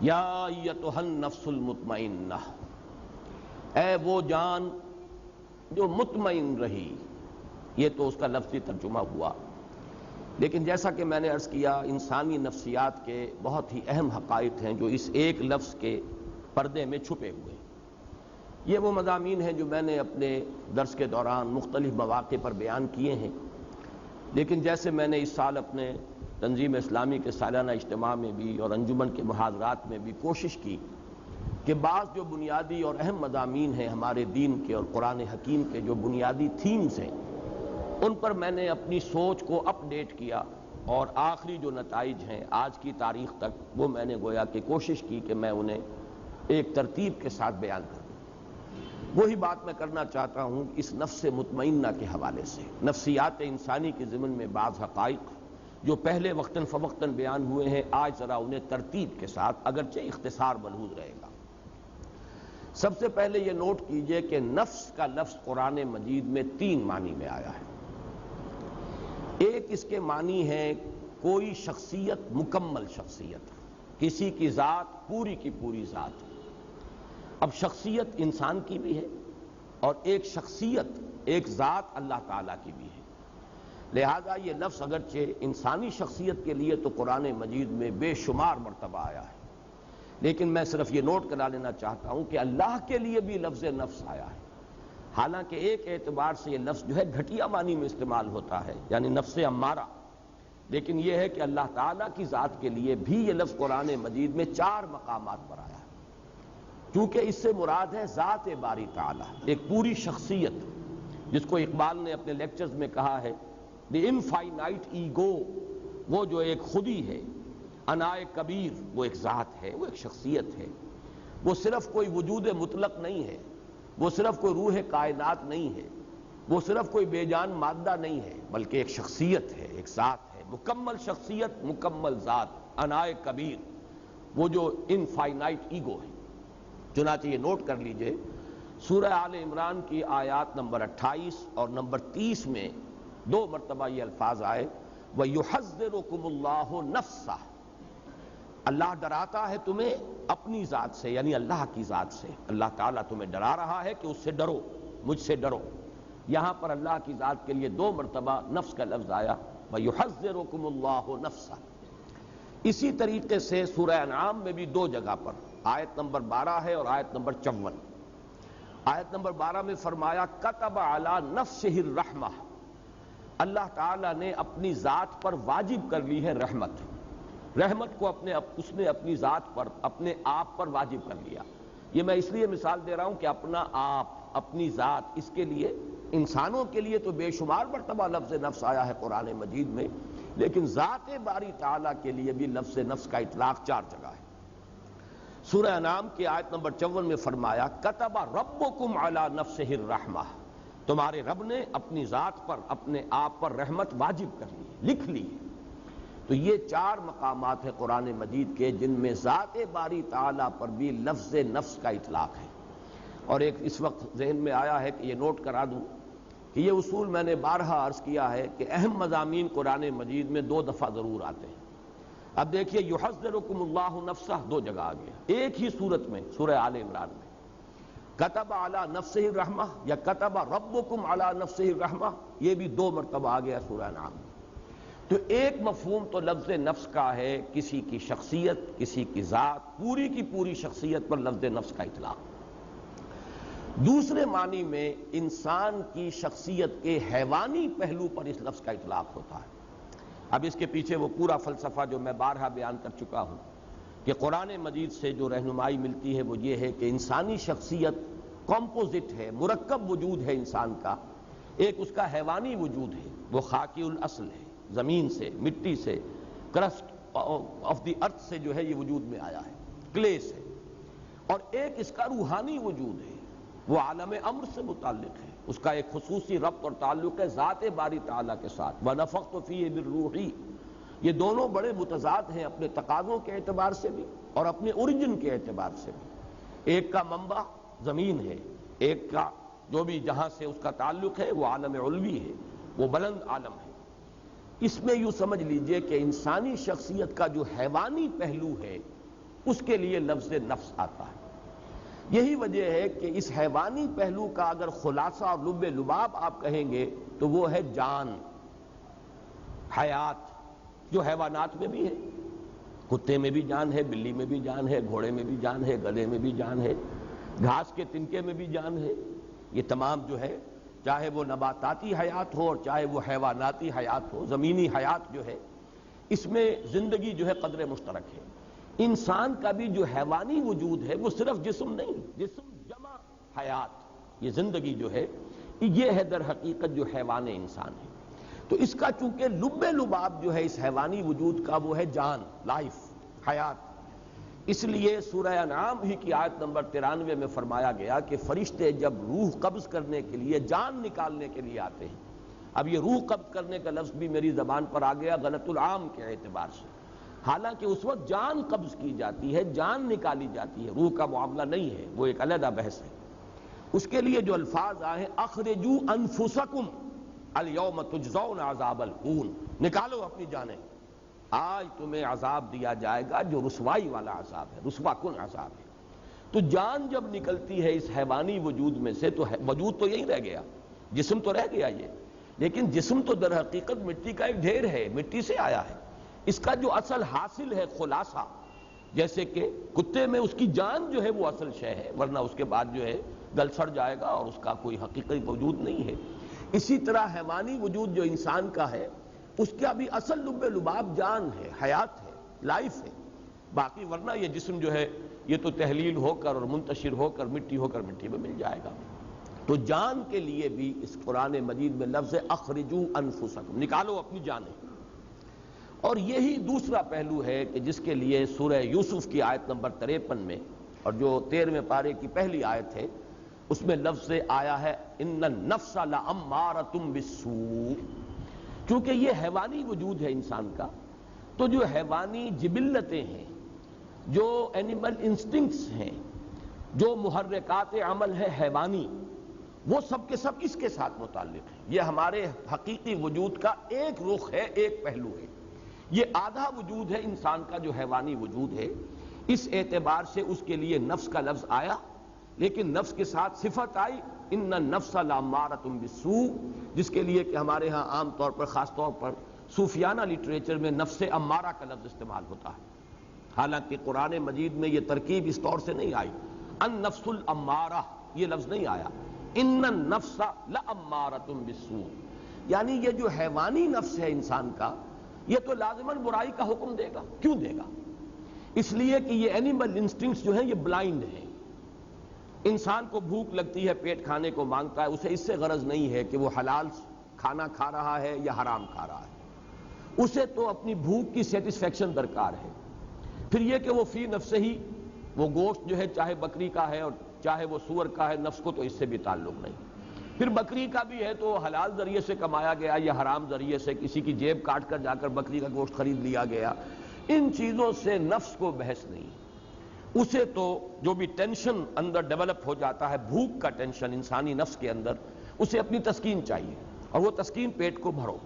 یا ایتھا النفس المطمئنہ، اے وہ جان جو مطمئن رہی. یہ تو اس کا لفظی ترجمہ ہوا، لیکن جیسا کہ میں نے عرض کیا انسانی نفسیات کے بہت ہی اہم حقائق ہیں جو اس ایک لفظ کے پردے میں چھپے ہوئے ہیں. یہ وہ مضامین ہیں جو میں نے اپنے درس کے دوران مختلف مواقع پر بیان کیے ہیں، لیکن جیسے میں نے اس سال اپنے تنظیم اسلامی کے سالانہ اجتماع میں بھی اور انجمن کے محاضرات میں بھی کوشش کی کہ بعض جو بنیادی اور اہم مضامین ہیں ہمارے دین کے اور قرآن حکیم کے جو بنیادی تھیمز ہیں ان پر میں نے اپنی سوچ کو اپ ڈیٹ کیا، اور آخری جو نتائج ہیں آج کی تاریخ تک وہ میں نے گویا کہ کوشش کی کہ میں انہیں ایک ترتیب کے ساتھ بیان کروں. وہی بات میں کرنا چاہتا ہوں اس نفس مطمئنہ کے حوالے سے. نفسیات انسانی کے ضمن میں بعض حقائق جو پہلے وقتاً فوقتاً بیان ہوئے ہیں آج ذرا انہیں ترتیب کے ساتھ اگرچہ اختصار ملحوظ رہے گا. سب سے پہلے یہ نوٹ کیجئے کہ نفس کا لفظ قرآن مجید میں 3 معنی میں آیا ہے. ایک اس کے معنی ہے کوئی شخصیت، مکمل شخصیت، کسی کی ذات پوری کی پوری ذات. اب شخصیت انسان کی بھی ہے اور ایک شخصیت، ایک ذات اللہ تعالیٰ کی بھی ہے. لہذا یہ لفظ اگرچہ انسانی شخصیت کے لیے تو قرآن مجید میں بے شمار مرتبہ آیا ہے، لیکن میں صرف یہ نوٹ کرا لینا چاہتا ہوں کہ اللہ کے لیے بھی لفظ نفس آیا ہے. حالانکہ ایک اعتبار سے یہ لفظ جو ہے گھٹیا معنی میں استعمال ہوتا ہے، یعنی نفس امارہ، لیکن یہ ہے کہ اللہ تعالیٰ کی ذات کے لیے بھی یہ لفظ قرآن مجید میں 4 مقامات پر آیا ہے. کیونکہ اس سے مراد ہے ذات باری تعالیٰ، ایک پوری شخصیت، جس کو اقبال نے اپنے لیکچرز میں کہا ہے دی انفائنائٹ ایگو، وہ جو ایک خودی ہے. انائے کبیر وہ ایک ذات ہے، وہ ایک شخصیت ہے. وہ صرف کوئی وجود مطلق نہیں ہے، وہ صرف کوئی روح کائنات نہیں ہے، وہ صرف کوئی بے جان مادہ نہیں ہے، بلکہ ایک شخصیت ہے، ایک ذات ہے. مکمل شخصیت، مکمل ذات، انائے کبیر، وہ جو انفائنائٹ ایگو ہے. چنانچہ یہ نوٹ کر لیجئے سورہ آل عمران کی آیات نمبر 28 اور نمبر 30 میں 2 مرتبہ یہ الفاظ آئے وَيُحَذِّرُكُمُ اللَّهُ نَفْسَهُ، اللہ ڈراتا ہے تمہیں اپنی ذات سے، یعنی اللہ کی ذات سے. اللہ تعالیٰ تمہیں ڈرا رہا ہے کہ اس سے ڈرو، مجھ سے ڈرو. یہاں پر اللہ کی ذات کے لیے 2 مرتبہ نفس کا لفظ آیا وَيُحَذِّرُكُمُ اللَّهُ نَفْسَهُ. اسی طریقے سے سورہ انعام میں بھی 2 جگہ پر، آیت نمبر 12 ہے اور آیت نمبر 54. آیت نمبر 12 میں فرمایا کتب علی نفسہ الرحمہ، اللہ تعالیٰ نے اپنی ذات پر واجب کر لی ہے رحمت. رحمت کو اس نے اپنی ذات پر، اپنے آپ پر واجب کر لیا. یہ میں اس لیے مثال دے رہا ہوں کہ اپنا آپ، اپنی ذات، اس کے لیے انسانوں کے لیے تو بے شمار مرتبہ لفظ نفس آیا ہے قرآن مجید میں، لیکن ذات باری تعالیٰ کے لیے بھی لفظ نفس کا اطلاق 4 جگہ ہے. سورہ انعام کی آیت نمبر 54 میں فرمایا کتب ربکم علی نفسہ الرحمہ، تمہارے رب نے اپنی ذات پر، اپنے آپ پر رحمت واجب کر لی، لکھ لی. تو یہ 4 مقامات ہیں قرآن مجید کے جن میں ذات باری تعالیٰ پر بھی لفظ نفس کا اطلاق ہے. اور ایک اس وقت ذہن میں آیا ہے کہ یہ نوٹ کرا دوں کہ یہ اصول میں نے بارہا عرض کیا ہے کہ اہم مضامین قرآن مجید میں 2 دفعہ ضرور آتے ہیں. اب دیکھیے یحذرکم اللہ نفسہ 2 جگہ آ گیا ایک ہی صورت میں، سورہ آل عمران میں. کتب علی نفسہ الرحمہ یا کتب ربکم علی نفسہ الرحمہ، یہ بھی 2 مرتبہ آ گیا سورہ انعام میں. تو ایک مفہوم تو لفظ نفس کا ہے کسی کی شخصیت، کسی کی ذات، پوری کی پوری شخصیت پر لفظ نفس کا اطلاق. دوسرے معنی میں انسان کی شخصیت کے حیوانی پہلو پر اس لفظ کا اطلاق ہوتا ہے. اب اس کے پیچھے وہ پورا فلسفہ جو میں بارہا بیان کر چکا ہوں کہ قرآن مجید سے جو رہنمائی ملتی ہے وہ یہ ہے کہ انسانی شخصیت کمپوزٹ ہے، مرکب وجود ہے انسان کا. ایک اس کا حیوانی وجود ہے، وہ خاکی الاصل ہے، زمین سے، مٹی سے، کرسٹ آف دی ارتھ سے جو ہے یہ وجود میں آیا ہے، کلے سے. اور ایک اس کا روحانی وجود ہے، وہ عالم امر سے متعلق ہے، اس کا ایک خصوصی ربط اور تعلق ہے ذات باری تعالیٰ کے ساتھ. وَنَفَخْتُ فِيهِ مِن رُوحِي، یہ دونوں بڑے متضاد ہیں اپنے تقاضوں کے اعتبار سے بھی اور اپنے اوریجن کے اعتبار سے بھی. ایک کا منبع زمین ہے، ایک کا جو بھی جہاں سے اس کا تعلق ہے وہ عالم علوی ہے، وہ بلند عالم ہے. اس میں یوں سمجھ لیجئے کہ انسانی شخصیت کا جو حیوانی پہلو ہے اس کے لیے لفظ نفس آتا ہے۔ یہی وجہ ہے کہ اس حیوانی پہلو کا اگر خلاصہ اور لب لباب آپ کہیں گے تو وہ ہے جان، حیات، جو حیوانات میں بھی ہے۔ کتے میں بھی جان ہے، بلی میں بھی جان ہے، گھوڑے میں بھی جان ہے، گدھے میں بھی جان ہے، گھاس کے تنکے میں بھی جان ہے۔ یہ تمام جو ہے، چاہے وہ نباتاتی حیات ہو اور چاہے وہ حیواناتی حیات ہو، زمینی حیات جو ہے، اس میں زندگی جو ہے قدر مشترک ہے۔ انسان کا بھی جو حیوانی وجود ہے وہ صرف جسم نہیں، جسم جمع حیات، یہ زندگی جو ہے یہ ہے در حقیقت جو حیوان انسان ہے۔ تو اس کا چونکہ لب لباب جو ہے اس حیوانی وجود کا وہ ہے جان، لائف، حیات، اس لیے سورہ انعام ہی کی آیت نمبر 93 میں فرمایا گیا کہ فرشتے جب روح قبض کرنے کے لیے، جان نکالنے کے لیے آتے ہیں۔ اب یہ روح قبض کرنے کا لفظ بھی میری زبان پر آ گیا غلط العام کے اعتبار سے، حالانکہ اس وقت جان قبض کی جاتی ہے، جان نکالی جاتی ہے، روح کا معاملہ نہیں ہے، وہ ایک علیحدہ بحث ہے۔ اس کے لیے جو الفاظ آئے ہیں اخرجوا انفسکم الیوم تجزون عذاب الہون، نکالو اپنی جانیں، آج تمہیں عذاب دیا جائے گا جو رسوائی والا عذاب ہے، رسوا کن عذاب ہے۔ تو جان جب نکلتی ہے اس حیوانی وجود میں سے تو وجود تو یہی رہ گیا، جسم تو رہ گیا یہ، لیکن جسم تو در حقیقت مٹی کا ایک ڈھیر ہے، مٹی سے آیا ہے۔ اس کا جو اصل حاصل ہے خلاصہ، جیسے کہ کتے میں اس کی جان جو ہے وہ اصل شے ہے، ورنہ اس کے بعد جو ہے گل سڑ جائے گا اور اس کا کوئی حقیقی وجود نہیں ہے۔ اسی طرح حیوانی وجود جو انسان کا ہے اس کا بھی اصل لب لباب جان ہے، حیات ہے، لائف ہے، باقی ورنہ یہ جسم جو ہے یہ تو تحلیل ہو کر اور منتشر ہو کر مٹی میں مل جائے گا۔ تو جان کے لیے بھی اس قرآن مجید میں لفظ اخرجوا انفسکم، نکالو اپنی جانیں۔ اور یہی دوسرا پہلو ہے کہ جس کے لیے سورہ یوسف کی آیت نمبر 53 میں اور جو 13ویں پارے کی پہلی آیت ہے اس میں لفظ آیا ہے ان النفس لامارۃ بالسوء۔ چونکہ یہ حیوانی وجود ہے انسان کا، تو جو حیوانی جبلتیں ہیں، جو اینیمل انسٹنکٹس ہیں، جو محرکات عمل ہے حیوانی، وہ سب کے سب اس کے ساتھ متعلق ہیں۔ یہ ہمارے حقیقی وجود کا ایک رخ ہے، ایک پہلو ہے۔ یہ آدھا وجود ہے انسان کا جو حیوانی وجود ہے، اس اعتبار سے اس کے لیے نفس کا لفظ آیا، لیکن نفس کے ساتھ صفت آئی ان النفس لامارۃ بالسوء، جس کے لیے کہ ہمارے ہاں عام طور پر، خاص طور پر صوفیانہ لٹریچر میں نفس امارہ کا لفظ استعمال ہوتا ہے، حالانکہ قرآن مجید میں یہ ترکیب اس طور سے نہیں آئی، النفس الامارہ یہ لفظ نہیں آیا، ان النفس لامارۃ بالسوء، یعنی یہ جو حیوانی نفس ہے انسان کا یہ تو لازماً برائی کا حکم دے گا۔ کیوں دے گا؟ اس لیے کہ یہ اینیمل انسٹنکٹس جو ہیں یہ بلائنڈ ہیں۔ انسان کو بھوک لگتی ہے، پیٹ کھانے کو مانگتا ہے، اسے اس سے غرض نہیں ہے کہ وہ حلال کھانا کھا رہا ہے یا حرام کھا رہا ہے، اسے تو اپنی بھوک کی سیٹسفیکشن درکار ہے۔ پھر یہ کہ وہ فی نفسہ ہی وہ گوشت جو ہے چاہے بکری کا ہے اور چاہے وہ سور کا ہے، نفس کو تو اس سے بھی تعلق نہیں۔ پھر بکری کا بھی ہے تو حلال ذریعے سے کمایا گیا یا حرام ذریعے سے کسی کی جیب کاٹ کر جا کر بکری کا گوشت خرید لیا گیا، ان چیزوں سے نفس کو بحث نہیں۔ اسے تو جو بھی ٹینشن اندر ڈیولپ ہو جاتا ہے، بھوک کا ٹینشن انسانی نفس کے اندر، اسے اپنی تسکین چاہیے اور وہ تسکین پیٹ کو بھرو۔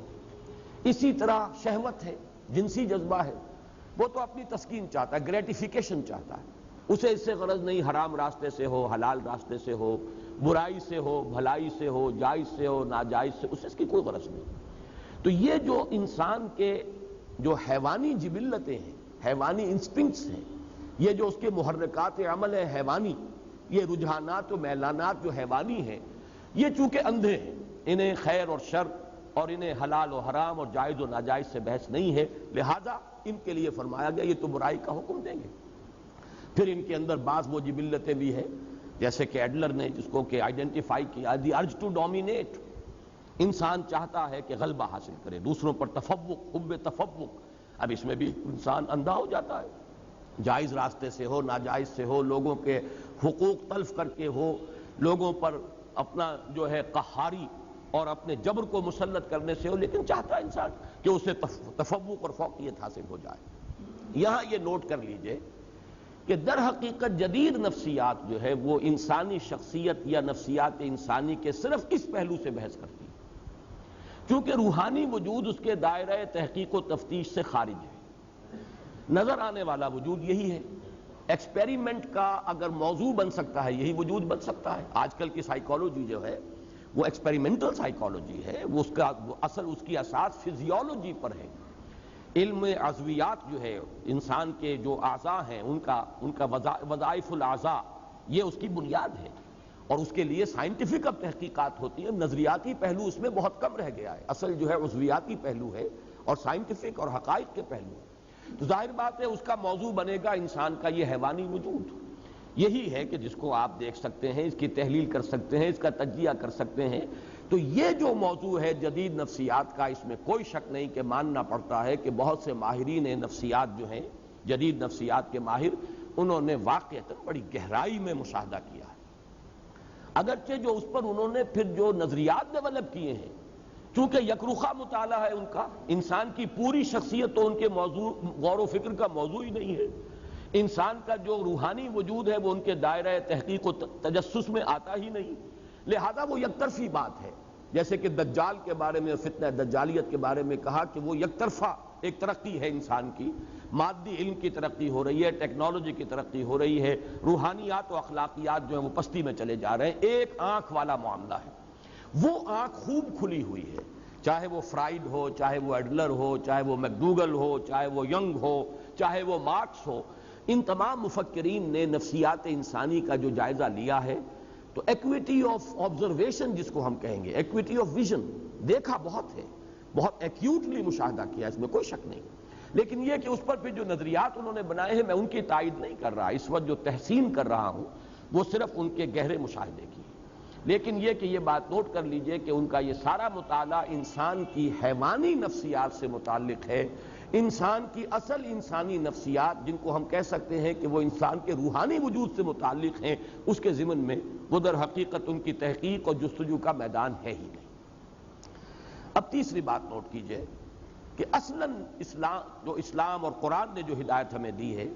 اسی طرح شہوت ہے، جنسی جذبہ ہے، وہ تو اپنی تسکین چاہتا ہے، گریٹیفیکیشن چاہتا ہے، اسے اس سے غرض نہیں حرام راستے سے ہو، حلال راستے سے ہو، برائی سے ہو، بھلائی سے ہو، جائز سے ہو، ناجائز سے، اسے اس کی کوئی غرض نہیں۔ تو یہ جو انسان کے جو حیوانی جبلتیں ہیں، حیوانی انسٹنکٹس ہیں، یہ جو اس کے محرکات عمل ہے حیوانی، یہ رجحانات و میلانات جو حیوانی ہیں، یہ چونکہ اندھے ہیں، انہیں خیر اور شر اور انہیں حلال و حرام اور جائز و ناجائز سے بحث نہیں ہے، لہذا ان کے لیے فرمایا گیا یہ تو برائی کا حکم دیں گے۔ پھر ان کے اندر بعض وہ جبلتیں بھی ہیں، جیسے کہ ایڈلر نے جس کو کہ آئیڈینٹیفائی کیا، دی ارج ٹو ڈومینیٹ، انسان چاہتا ہے کہ غلبہ حاصل کرے، دوسروں پر تفوق، حب تفوق۔ اب اس میں بھی انسان اندھا ہو جاتا ہے، جائز راستے سے ہو، ناجائز سے ہو، لوگوں کے حقوق تلف کر کے ہو، لوگوں پر اپنا جو ہے قہاری اور اپنے جبر کو مسلط کرنے سے ہو، لیکن چاہتا ہے انسان کہ اسے تفوق اور فوقیت حاصل ہو جائے۔ یہاں یہ نوٹ کر لیجئے کہ در حقیقت جدید نفسیات جو ہے وہ انسانی شخصیت یا نفسیات انسانی کے صرف اس پہلو سے بحث کرتی ہے، چونکہ روحانی وجود اس کے دائرہ تحقیق و تفتیش سے خارج ہے، نظر آنے والا وجود یہی ہے ایکسپیریمنٹ کا اگر موضوع بن سکتا ہے یہی وجود بن سکتا ہے. آج کل کی سائیکالوجی جو ہے وہ ایکسپیریمنٹل سائیکالوجی ہے، وہ اس کی اساس فزیولوجی پر ہے. علم عضویات جو ہے انسان کے جو اعضاء ہیں ان کا وظائف الاعضاء یہ اس کی بنیاد ہے، اور اس کے لیے سائنٹیفک اب تحقیقات ہوتی ہیں. نظریاتی پہلو اس میں بہت کم رہ گیا ہے، اصل جو ہے عضویاتی پہلو ہے اور سائنٹیفک اور حقائق کے پہلو ہیں. تو ظاہر بات ہے اس کا موضوع بنے گا انسان کا یہ حیوانی وجود. یہی ہے کہ جس کو آپ دیکھ سکتے ہیں، اس کی تحلیل کر سکتے ہیں، اس کا تجزیہ کر سکتے ہیں. تو یہ جو موضوع ہے جدید نفسیات کا، اس میں کوئی شک نہیں کہ ماننا پڑتا ہے کہ بہت سے ماہرین نفسیات جو ہیں، جدید نفسیات کے ماہر، انہوں نے واقعتاً بڑی گہرائی میں مشاہدہ کیا ہے. اگرچہ جو اس پر انہوں نے پھر جو نظریات ڈیولپ کیے ہیں، چونکہ یکرخا مطالعہ ہے ان کا، انسان کی پوری شخصیت تو ان کے موضوع غور و فکر کا موضوع ہی نہیں ہے. انسان کا جو روحانی وجود ہے وہ ان کے دائرہ تحقیق و تجسس میں آتا ہی نہیں، لہذا وہ یک طرفی بات ہے. جیسے کہ دجال کے بارے میں، فتنہ دجالیت کے بارے میں کہا کہ وہ یک طرفہ ایک ترقی ہے انسان کی. مادی علم کی ترقی ہو رہی ہے، ٹیکنالوجی کی ترقی ہو رہی ہے، روحانیات و اخلاقیات جو ہیں وہ پستی میں چلے جا رہے ہیں. ایک آنکھ والا معاملہ ہے، وہ آنکھ خوب کھلی ہوئی ہے. چاہے وہ فرائیڈ ہو، چاہے وہ ایڈلر ہو، چاہے وہ میکڈوگل ہو، چاہے وہ ینگ ہو، چاہے وہ مارکس ہو، ان تمام مفکرین نے نفسیات انسانی کا جو جائزہ لیا ہے تو ایکویٹی آف آبزرویشن جس کو ہم کہیں گے، ایکویٹی آف ویژن، دیکھا بہت ہے، بہت ایکیوٹلی مشاہدہ کیا، اس میں کوئی شک نہیں. لیکن یہ کہ اس پر پھر جو نظریات انہوں نے بنائے ہیں میں ان کی تائید نہیں کر رہا، اس وقت جو تحسین کر رہا ہوں وہ صرف ان کے گہرے مشاہدے کی. لیکن یہ کہ یہ بات نوٹ کر لیجئے کہ ان کا یہ سارا مطالعہ انسان کی حیوانی نفسیات سے متعلق ہے. انسان کی اصل انسانی نفسیات جن کو ہم کہہ سکتے ہیں کہ وہ انسان کے روحانی وجود سے متعلق ہیں، اس کے ضمن میں وہ در حقیقت ان کی تحقیق اور جستجو کا میدان ہے ہی نہیں. اب تیسری بات نوٹ کیجئے کہ اصلاً اسلام اور قرآن نے جو ہدایت ہمیں دی ہے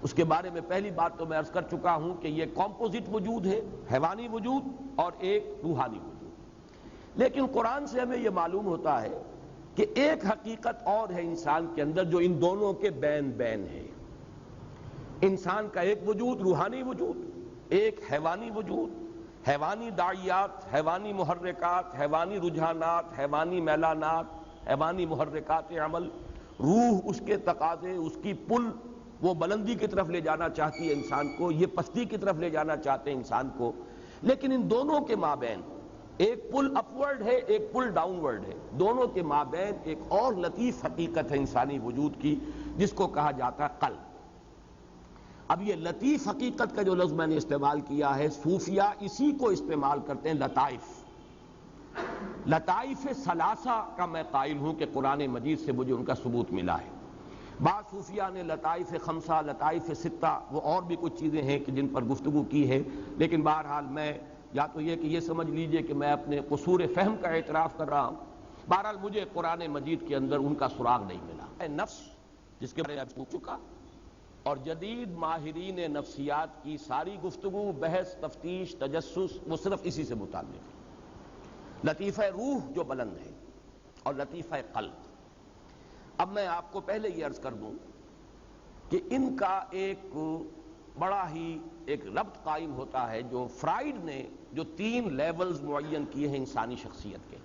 اس کے بارے میں پہلی بات تو میں عرض کر چکا ہوں کہ یہ کمپوزٹ وجود ہے، حیوانی وجود اور ایک روحانی وجود. لیکن قرآن سے ہمیں یہ معلوم ہوتا ہے کہ ایک حقیقت اور ہے انسان کے اندر جو ان دونوں کے بین بین ہے. انسان کا ایک وجود روحانی وجود، ایک حیوانی وجود. حیوانی داعیات، حیوانی محرکات، حیوانی رجحانات، حیوانی میلانات، حیوانی محرکات عمل، روح اس کے تقاضے، اس کی پل، وہ بلندی کی طرف لے جانا چاہتی ہے انسان کو، یہ پستی کی طرف لے جانا چاہتے ہیں انسان کو. لیکن ان دونوں کے مابین ایک پل اپورڈ ہے، ایک پل ڈاؤن ورڈ ہے. دونوں کے مابین ایک اور لطیف حقیقت ہے انسانی وجود کی جس کو کہا جاتا ہے قلب. اب یہ لطیف حقیقت کا جو لفظ میں نے استعمال کیا ہے، صوفیہ اسی کو استعمال کرتے ہیں لطائف. لطائف ثلاثہ کا میں قائل ہوں کہ قرآن مجید سے مجھے ان کا ثبوت ملا ہے. بعض صوفیہ نے لطائف خمسہ، لطائف ستہ، وہ اور بھی کچھ چیزیں ہیں کہ جن پر گفتگو کی ہے. لیکن بہرحال میں یا تو یہ کہ یہ سمجھ لیجئے کہ میں اپنے قصور فہم کا اعتراف کر رہا ہوں. بہرحال مجھے قرآن مجید کے اندر ان کا سراغ نہیں ملا. نفس جس کے بارے میں پوچھ چکا، اور جدید ماہرین نفسیات کی ساری گفتگو، بحث، تفتیش، تجسس وہ صرف اسی سے متعلق ہے. لطیفہ روح جو بلند ہے اور لطیفہ قلب. اب میں آپ کو پہلے یہ عرض کر دوں کہ ان کا ایک بڑا ہی ایک ربط قائم ہوتا ہے جو فرائیڈ نے جو 3 لیولز معین کیے ہیں انسانی شخصیت کے.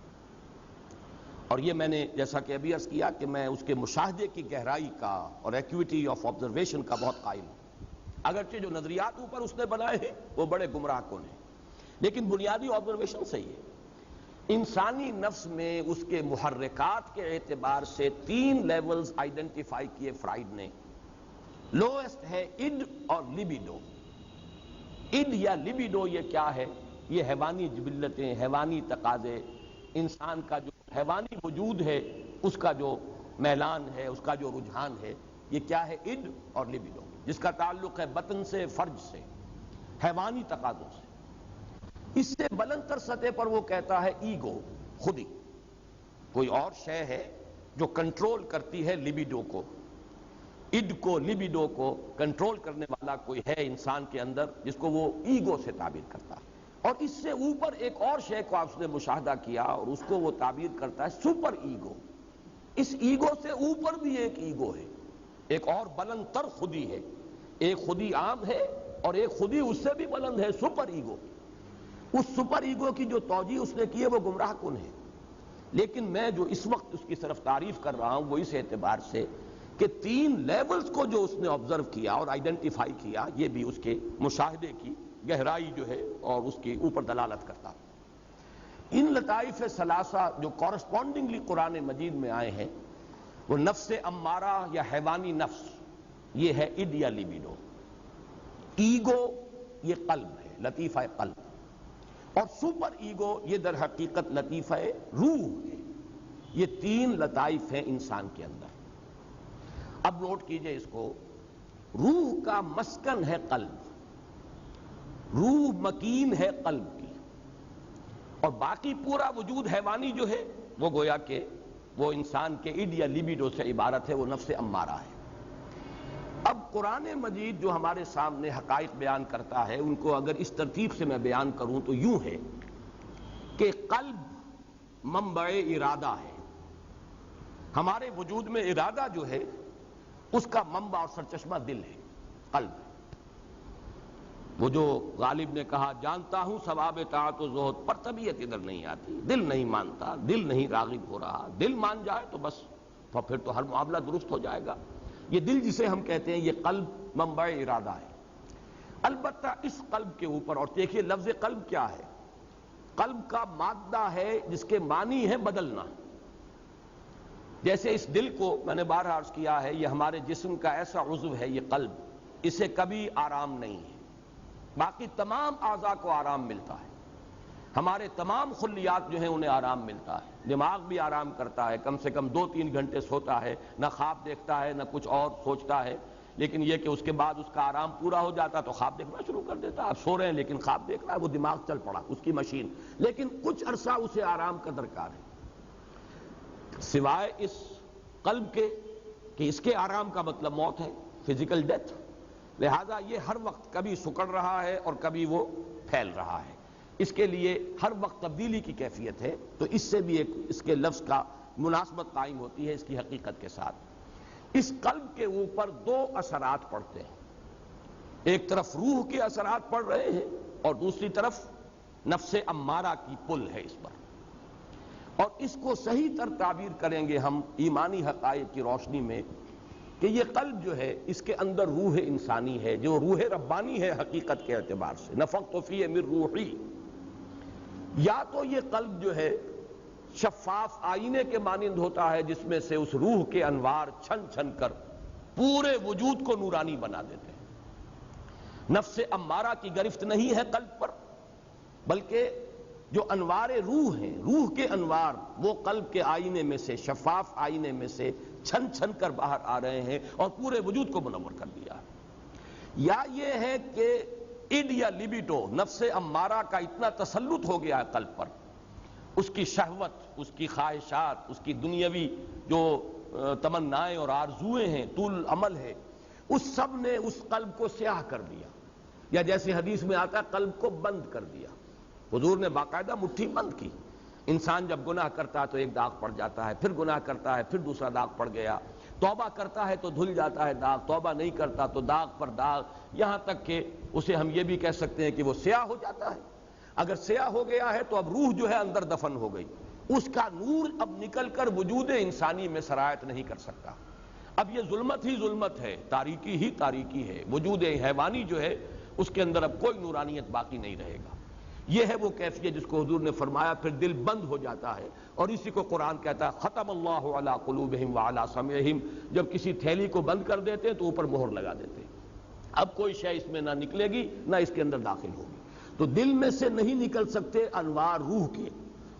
اور یہ میں نے جیسا کہ ابھی عرض کیا کہ میں اس کے مشاہدے کی گہرائی کا اور ایکویٹی آف آبزرویشن کا بہت قائل ہوں. اگرچہ جو نظریات اوپر اس نے بنائے ہیں وہ بڑے گمراہ کن ہیں، لیکن بنیادی آبزرویشن صحیح ہے. انسانی نفس میں اس کے محرکات کے اعتبار سے 3 لیولز آئیڈینٹیفائی کیے فرائیڈ نے. لوئسٹ ہے اڈ اور لیبیڈو. اڈ یا لیبیڈو یہ کیا ہے؟ یہ حیوانی جبلتیں، حیوانی تقاضے، انسان کا جو حیوانی وجود ہے اس کا جو میلان ہے، اس کا جو رجحان ہے، یہ کیا ہے؟ اڈ اور لیبیڈو، جس کا تعلق ہے بطن سے، فرج سے، حیوانی تقاضوں سے. اس سے بلند تر سطح پر وہ کہتا ہے ایگو، خودی. کوئی اور شے ہے جو کنٹرول کرتی ہے لیبیڈو کو، اڈ کو، لیبیڈو کو کنٹرول کرنے والا کوئی ہے انسان کے اندر جس کو وہ ایگو سے تعبیر کرتا ہے. اور اس سے اوپر ایک اور شے کو آپ نے مشاہدہ کیا اور اس کو وہ تعبیر کرتا ہے سپر ایگو. اس ایگو سے اوپر بھی ایک ایگو ہے، ایک اور بلند تر خودی ہے ایک خودی عام ہے اور ایک خودی اس سے بھی بلند ہے، سپر ایگو۔ اس سپر ایگو کی جو توجیہ اس نے کی ہے وہ گمراہ کن ہے، لیکن میں جو اس وقت اس کی طرف تعریف کر رہا ہوں وہ اس اعتبار سے کہ 3 لیولز کو جو اس نے آبزرو کیا اور آئیڈینٹیفائی کیا، یہ بھی اس کے مشاہدے کی گہرائی جو ہے اور اس کے اوپر دلالت کرتا ہے۔ ان لطائف ثلاثہ جو کورسپونڈنگلی قرآن مجید میں آئے ہیں، وہ نفس امارہ یا حیوانی نفس، یہ ہے اِڈ یا لیبیڈو۔ ایگو یہ قلب ہے، لطیفہ قلب، اور سپر ایگو یہ در حقیقت لطیفہ روح ہے۔ یہ 3 لطائف ہیں انسان کے اندر۔ اب نوٹ کیجئے اس کو، روح کا مسکن ہے قلب، روح مکین ہے قلب کی، اور باقی پورا وجود حیوانی جو ہے وہ گویا کہ وہ انسان کے اِڈ یا لیبیڈو سے عبارت ہے، وہ نفس امارہ ہے۔ اب قرآن مجید جو ہمارے سامنے حقائق بیان کرتا ہے، ان کو اگر اس ترتیب سے میں بیان کروں تو یوں ہے کہ قلب منبع ارادہ ہے۔ ہمارے وجود میں ارادہ جو ہے اس کا منبع اور سرچشمہ دل ہے، قلب ہے۔ وہ جو غالب نے کہا جانتا ہوں ثواب طاعت و زہد پر طبیعت ادھر نہیں آتی، دل نہیں مانتا، دل نہیں راغب ہو رہا، دل مان جائے تو بس پھر تو ہر معاملہ درست ہو جائے گا۔ یہ دل جسے ہم کہتے ہیں یہ قلب منبع ارادہ ہے۔ البتہ اس قلب کے اوپر، اور دیکھیے لفظ قلب کیا ہے، قلب کا مادہ ہے جس کے معنی ہے بدلنا۔ جیسے اس دل کو میں نے بارہا عرض کیا ہے، یہ ہمارے جسم کا ایسا عضو ہے یہ قلب، اسے کبھی آرام نہیں ہے، باقی تمام اعضاء کو آرام ملتا ہے، ہمارے تمام خلیات جو ہیں انہیں آرام ملتا ہے، دماغ بھی آرام کرتا ہے، کم سے کم 2-3 گھنٹے سوتا ہے، نہ خواب دیکھتا ہے نہ کچھ اور سوچتا ہے، لیکن یہ کہ اس کے بعد اس کا آرام پورا ہو جاتا تو خواب دیکھنا شروع کر دیتا۔ آپ سو رہے ہیں لیکن خواب دیکھ رہا ہے، وہ دماغ چل پڑا اس کی مشین، لیکن کچھ عرصہ اسے آرام کا درکار ہے، سوائے اس قلب کے کہ اس کے آرام کا مطلب موت ہے، فزیکل ڈیتھ۔ لہذا یہ ہر وقت کبھی سکڑ رہا ہے اور کبھی وہ پھیل رہا ہے، اس کے لیے ہر وقت تبدیلی کی کیفیت ہے، تو اس سے بھی ایک اس کے لفظ کا مناسبت قائم ہوتی ہے اس کی حقیقت کے ساتھ۔ اس قلب کے اوپر 2 اثرات پڑتے ہیں، ایک طرف روح کے اثرات پڑ رہے ہیں اور دوسری طرف نفس امارہ کی پل ہے اس پر، اور اس کو صحیح تر تعبیر کریں گے ہم ایمانی حقائق کی روشنی میں کہ یہ قلب جو ہے اس کے اندر روح انسانی ہے، جو روح ربانی ہے حقیقت کے اعتبار سے، نفخت فیہ من روحی۔ یا تو یہ قلب جو ہے شفاف آئینے کے مانند ہوتا ہے جس میں سے اس روح کے انوار چھن چھن کر پورے وجود کو نورانی بنا دیتے ہیں۔ نفس امارہ کی گرفت نہیں ہے قلب پر، بلکہ جو انوار روح ہیں، روح کے انوار وہ قلب کے آئینے میں سے، شفاف آئینے میں سے چھن چھن کر باہر آ رہے ہیں اور پورے وجود کو منور کر دیا ہے۔ یا یہ ہے کہ اِڈ یا لیبیڈو نفس امارہ کا اتنا تسلط ہو گیا ہے قلب پر، اس کی شہوت، اس کی خواہشات، اس کی دنیاوی جو تمنائیں اور آرزویں ہیں، طول عمل ہے، اس سب نے اس قلب کو سیاہ کر دیا، یا جیسے حدیث میں آتا ہے قلب کو بند کر دیا۔ حضور نے باقاعدہ مٹھی بند کی۔ انسان جب گناہ کرتا ہے تو ایک داغ پڑ جاتا ہے، پھر گناہ کرتا ہے پھر دوسرا داغ پڑ گیا، توبہ کرتا ہے تو دھل جاتا ہے داغ، توبہ نہیں کرتا تو داغ پر داغ، یہاں تک کہ اسے ہم یہ بھی کہہ سکتے ہیں کہ وہ سیاہ ہو جاتا ہے۔ اگر سیاہ ہو گیا ہے تو اب روح جو ہے اندر دفن ہو گئی، اس کا نور اب نکل کر وجود انسانی میں سرایت نہیں کر سکتا۔ اب یہ ظلمت ہی ظلمت ہے، تاریکی ہی تاریکی ہے، وجود حیوانی جو ہے اس کے اندر اب کوئی نورانیت باقی نہیں رہے گا۔ یہ ہے وہ کیفیت جس کو حضور نے فرمایا پھر دل بند ہو جاتا ہے، اور اسی کو قرآن کہتا ہے ختم اللہ علی قلوبہم وعلی سمعہم، جب کسی تھیلی کو بند کر دیتے ہیں تو اوپر مہر لگا دیتے ہیں، اب کوئی شے اس میں نہ نکلے گی نہ اس کے اندر داخل ہوگی۔ تو دل میں سے نہیں نکل سکتے انوار روح کے،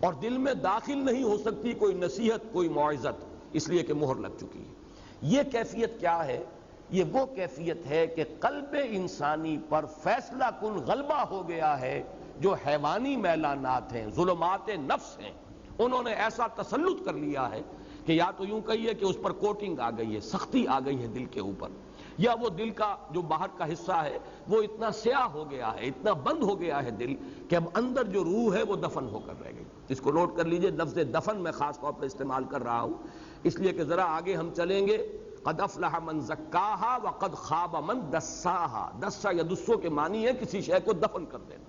اور دل میں داخل نہیں ہو سکتی کوئی نصیحت، کوئی موعظت، اس لیے کہ مہر لگ چکی ہے۔ یہ کیفیت کیا ہے؟ یہ وہ کیفیت ہے کہ قلب انسانی پر فیصلہ کن غلبہ ہو گیا ہے۔ جو حیوانی میلانات ہیں، ظلمات نفس ہیں، انہوں نے ایسا تسلط کر لیا ہے کہ یا تو یوں کہیے کہ اس پر کوٹنگ آ گئی ہے، سختی آ گئی ہے دل کے اوپر، یا وہ دل کا جو باہر کا حصہ ہے وہ اتنا سیاہ ہو گیا ہے، اتنا بند ہو گیا ہے دل کہ اب اندر جو روح ہے وہ دفن ہو کر رہ گئی۔ اس کو نوٹ کر لیجئے، لفظ دفن میں خاص طور پر استعمال کر رہا ہوں اس لیے کہ ذرا آگے ہم چلیں گے قد افلح من زکاہا وقد خاب من دساہا. دسا یا دسو کے معنی ہے کسی شے کو دفن کر دینا.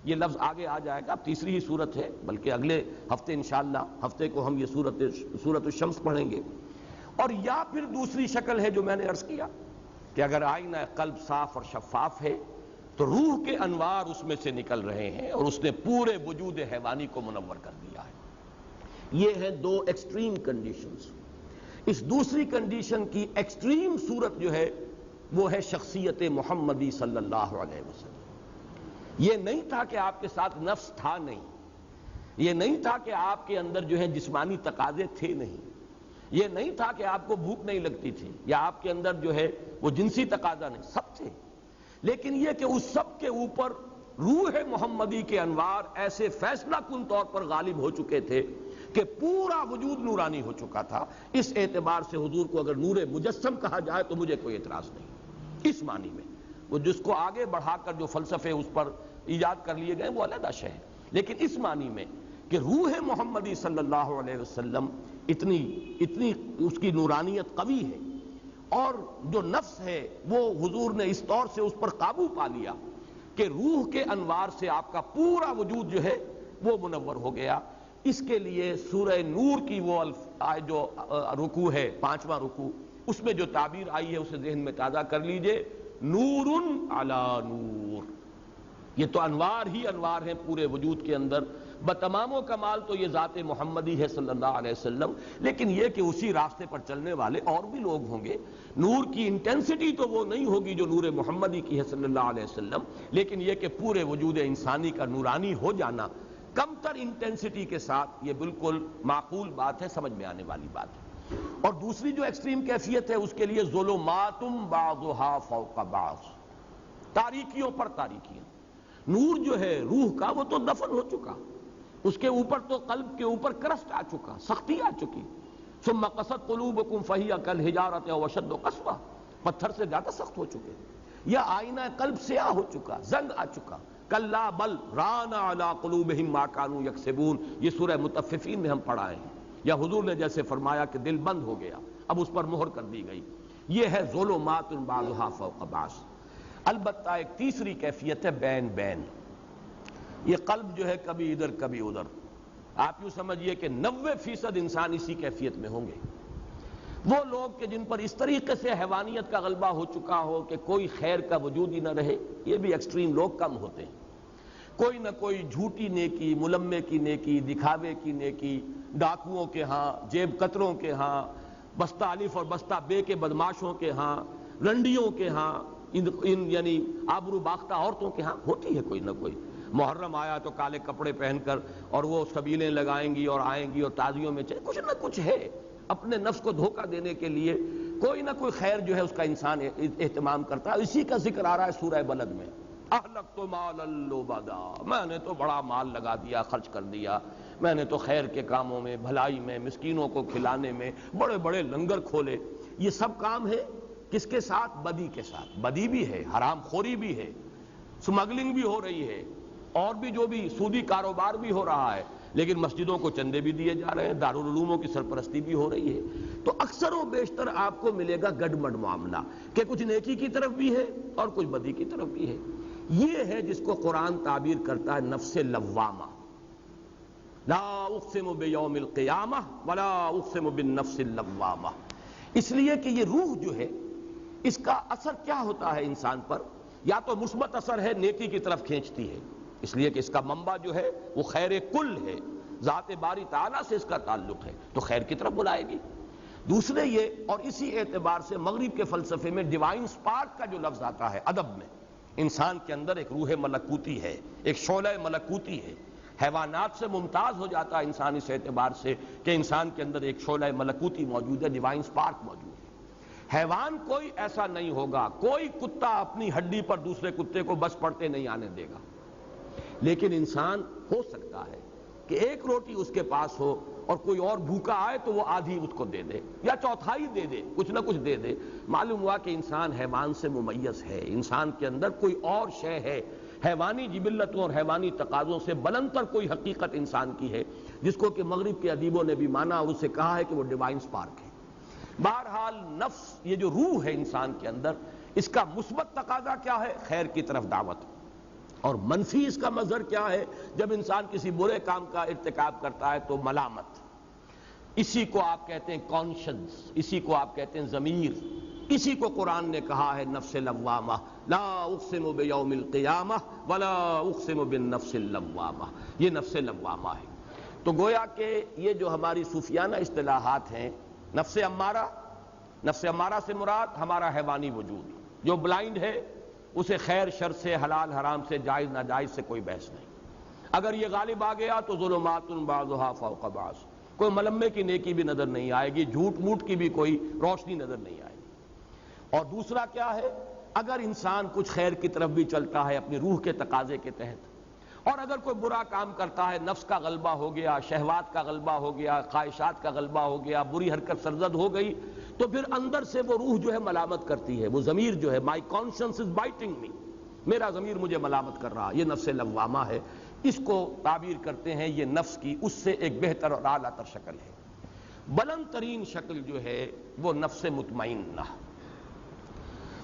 یہ لفظ آگے آ جائے گا. تیسری ہی صورت ہے، بلکہ اگلے ہفتے انشاءاللہ ہفتے کو ہم یہ سورۃ الشمس پڑھیں گے. اور یا پھر دوسری شکل ہے جو میں نے عرض کیا کہ اگر آئینہ قلب صاف اور شفاف ہے تو روح کے انوار اس میں سے نکل رہے ہیں اور اس نے پورے وجود حیوانی کو منور کر دیا ہے. یہ ہیں دو ایکسٹریم کنڈیشنز. اس دوسری کنڈیشن کی ایکسٹریم صورت جو ہے وہ ہے شخصیت محمدی صلی اللہ علیہ وسلم. یہ نہیں تھا کہ آپ کے ساتھ نفس تھا نہیں، یہ نہیں تھا کہ آپ کے اندر جو ہے جسمانی تقاضے تھے نہیں، یہ نہیں تھا کہ آپ کو بھوک نہیں لگتی تھی یا آپ کے اندر جو ہے وہ جنسی تقاضا نہیں، سب تھے. لیکن یہ کہ اس سب کے اوپر روح محمدی کے انوار ایسے فیصلہ کن طور پر غالب ہو چکے تھے کہ پورا وجود نورانی ہو چکا تھا. اس اعتبار سے حضور کو اگر نور مجسم کہا جائے تو مجھے کوئی اعتراض نہیں اس معنی میں. وہ جس کو آگے بڑھا کر جو فلسفے اس پر ایجاد کر لیے گئے وہ علیحدہ شے ہے، لیکن اس معنی میں کہ روح محمدی صلی اللہ علیہ وسلم اتنی اس کی نورانیت قوی ہے اور جو نفس ہے وہ حضور نے اس طور سے اس پر قابو پا لیا کہ روح کے انوار سے آپ کا پورا وجود جو ہے وہ منور ہو گیا. اس کے لیے سورہ نور کی وہ جو رکوع ہے، 5واں رکوع، اس میں جو تعبیر آئی ہے اسے ذہن میں تازہ کر لیجئے. نور علی نور. یہ تو انوار ہی انوار ہیں پورے وجود کے اندر. بتمام و کمال تو یہ ذات محمدی ہے صلی اللہ علیہ وسلم، لیکن یہ کہ اسی راستے پر چلنے والے اور بھی لوگ ہوں گے. نور کی انٹینسٹی تو وہ نہیں ہوگی جو نور محمدی کی ہے صلی اللہ علیہ وسلم، لیکن یہ کہ پورے وجود انسانی کا نورانی ہو جانا کم تر انٹینسٹی کے ساتھ یہ بالکل معقول بات ہے، سمجھ میں آنے والی بات ہے. اور دوسری جو ایکسٹریم کیفیت ہے اس کے لیے ظلمات بعضها فوق بعض، تاریکیوں پر تاریکیاں. نور جو ہے روح کا وہ تو دفن ہو چکا، اس کے اوپر تو قلب کے اوپر کرسٹ آ چکا، سختی آ چکی. ثم قست قلوبکم فہی کالحجارۃ او اشد قسوہ. پتھر سے زیادہ سخت ہو چکے. یا آئینہ قلب سیاہ ہو چکا، زنگ آ چکا. کلا بل ران علی قلوبہم ما کانوا یکسبون. یہ سورہ مطففین میں ہم پڑھائے ہیں. یا حضور نے جیسے فرمایا کہ دل بند ہو گیا، اب اس پر مہر کر دی گئی. یہ ہے ظلمات بعضها فوق بعض. البتہ ایک تیسری کیفیت ہے بین بین. یہ قلب جو ہے کبھی ادھر کبھی ادھر. آپ یوں سمجھیے کہ 90% انسان اسی کیفیت میں ہوں گے. وہ لوگ کہ جن پر اس طریقے سے حیوانیت کا غلبہ ہو چکا ہو کہ کوئی خیر کا وجود ہی نہ رہے، یہ بھی ایکسٹریم لوگ کم ہوتے ہیں. کوئی نہ کوئی جھوٹی نیکی، ملمے کی نیکی، دکھاوے کی نیکی، ڈاکوؤں کے ہاں، جیب کتروں کے ہاں، بستہ الف اور بستہ بے کے بدماشوں کے ہاں، رنڈیوں کے ہاں، یعنی آبرو باختہ عورتوں کے ہاں ہوتی ہے کوئی نہ کوئی. محرم آیا تو کالے کپڑے پہن کر اور وہ سبیلیں لگائیں گی اور آئیں گی اور تازیوں میں کچھ نہ کچھ ہے. اپنے نفس کو دھوکہ دینے کے لیے کوئی نہ کوئی خیر جو ہے اس کا انسان اہتمام کرتا ہے. اسی کا ذکر آ رہا ہے سورہ بلد میں. اہلکت مالا لبدا. میں نے تو بڑا مال لگا دیا، خرچ کر دیا. میں نے تو خیر کے کاموں میں، بھلائی میں، مسکینوں کو کھلانے میں بڑے بڑے لنگر کھولے. یہ سب کام ہے کس کے ساتھ؟ بدی کے ساتھ. بدی بھی ہے، حرام خوری بھی ہے، سمگلنگ بھی ہو رہی ہے، اور بھی جو بھی سودی کاروبار بھی ہو رہا ہے، لیکن مسجدوں کو چندے بھی دیے جا رہے ہیں، دارالعلوموں کی سرپرستی بھی ہو رہی ہے. تو اکثر و بیشتر آپ کو ملے گا گڈمڈ معاملہ کہ کچھ نیکی کی طرف بھی ہے اور کچھ بدی کی طرف بھی ہے. یہ ہے جس کو قرآن تعبیر کرتا ہے نفس لوامہ. لا اقسم بیوم القیامہ ولا اقسم بالنفس اللوامہ. اس لیے کہ یہ روح جو ہے اس کا اثر کیا ہوتا ہے انسان پر؟ یا تو مثبت اثر ہے، نیکی کی طرف کھینچتی ہے، اس لیے کہ اس کا منبع جو ہے وہ خیر کل ہے، ذات باری تعالیٰ سے اس کا تعلق ہے تو خیر کی طرف بلائے گی. دوسرے یہ، اور اسی اعتبار سے مغرب کے فلسفے میں ڈیوائن سپارک کا جو لفظ آتا ہے ادب میں، انسان کے اندر ایک روح ملکوتی ہے، ایک شعلہ ملکوتی ہے. حیوانات سے ممتاز ہو جاتا ہے انسان اس اعتبار سے کہ انسان کے اندر ایک شعلہ ملکوتی موجود ہے، ڈیوائن سپارک موجود ہے. حیوان کوئی ایسا نہیں ہوگا، کوئی کتا اپنی ہڈی پر دوسرے کتے کو بس پڑتے نہیں آنے دے گا. لیکن انسان ہو سکتا ہے کہ ایک روٹی اس کے پاس ہو اور کوئی اور بھوکا آئے تو وہ آدھی اس کو دے دے یا چوتھائی دے دے، کچھ نہ کچھ دے دے. معلوم ہوا کہ انسان حیوان سے ممیز ہے، انسان کے اندر کوئی اور شے ہے، حیوانی جبلتوں اور حیوانی تقاضوں سے بلندتر کوئی حقیقت انسان کی ہے، جس کو کہ مغرب کے ادیبوں نے بھی مانا اور اسے کہا ہے کہ وہ ڈیوائن سپارک ہے. بہرحال نفس، یہ جو روح ہے انسان کے اندر، اس کا مثبت تقاضا کیا ہے؟ خیر کی طرف دعوت، اور منفی اس کا مظہر کیا ہے؟ جب انسان کسی برے کام کا ارتکاب کرتا ہے تو ملامت، اسی کو آپ کہتے ہیں کانشنس، اسی کو آپ کہتے ہیں ضمیر، اسی کو قرآن نے کہا ہے نفس لوامہ، لا اقسم بیوم القیامہ ولا اقسم بالنفس اللوامہ، یہ نفس لوامہ ہے۔ تو گویا کہ یہ جو ہماری صوفیانہ اصطلاحات ہیں، نفس امارہ، نفس امارہ سے مراد ہمارا حیوانی وجود جو بلائنڈ ہے، اسے خیر شر سے، حلال حرام سے، جائز ناجائز سے کوئی بحث نہیں۔ اگر یہ غالب آ گیا تو ظلمات بعضها فوق بعض، کوئی ملمے کی نیکی بھی نظر نہیں آئے گی، جھوٹ موٹ کی بھی کوئی روشنی نظر نہیں آئے گی۔ اور دوسرا کیا ہے؟ اگر انسان کچھ خیر کی طرف بھی چلتا ہے اپنی روح کے تقاضے کے تحت، اور اگر کوئی برا کام کرتا ہے، نفس کا غلبہ ہو گیا، شہوات کا غلبہ ہو گیا، خواہشات کا غلبہ ہو گیا، بری حرکت سرزد ہو گئی، تو پھر اندر سے وہ روح جو ہے ملامت کرتی ہے، وہ ضمیر جو ہے، مائی کانشنس از بائٹنگ می، میرا ضمیر مجھے ملامت کر رہا، یہ نفس لوامہ ہے۔ اس کو تعبیر کرتے ہیں یہ نفس کی اس سے ایک بہتر اور اعلیٰ تر شکل ہے۔ بلند ترین شکل جو ہے وہ نفس مطمئنہ،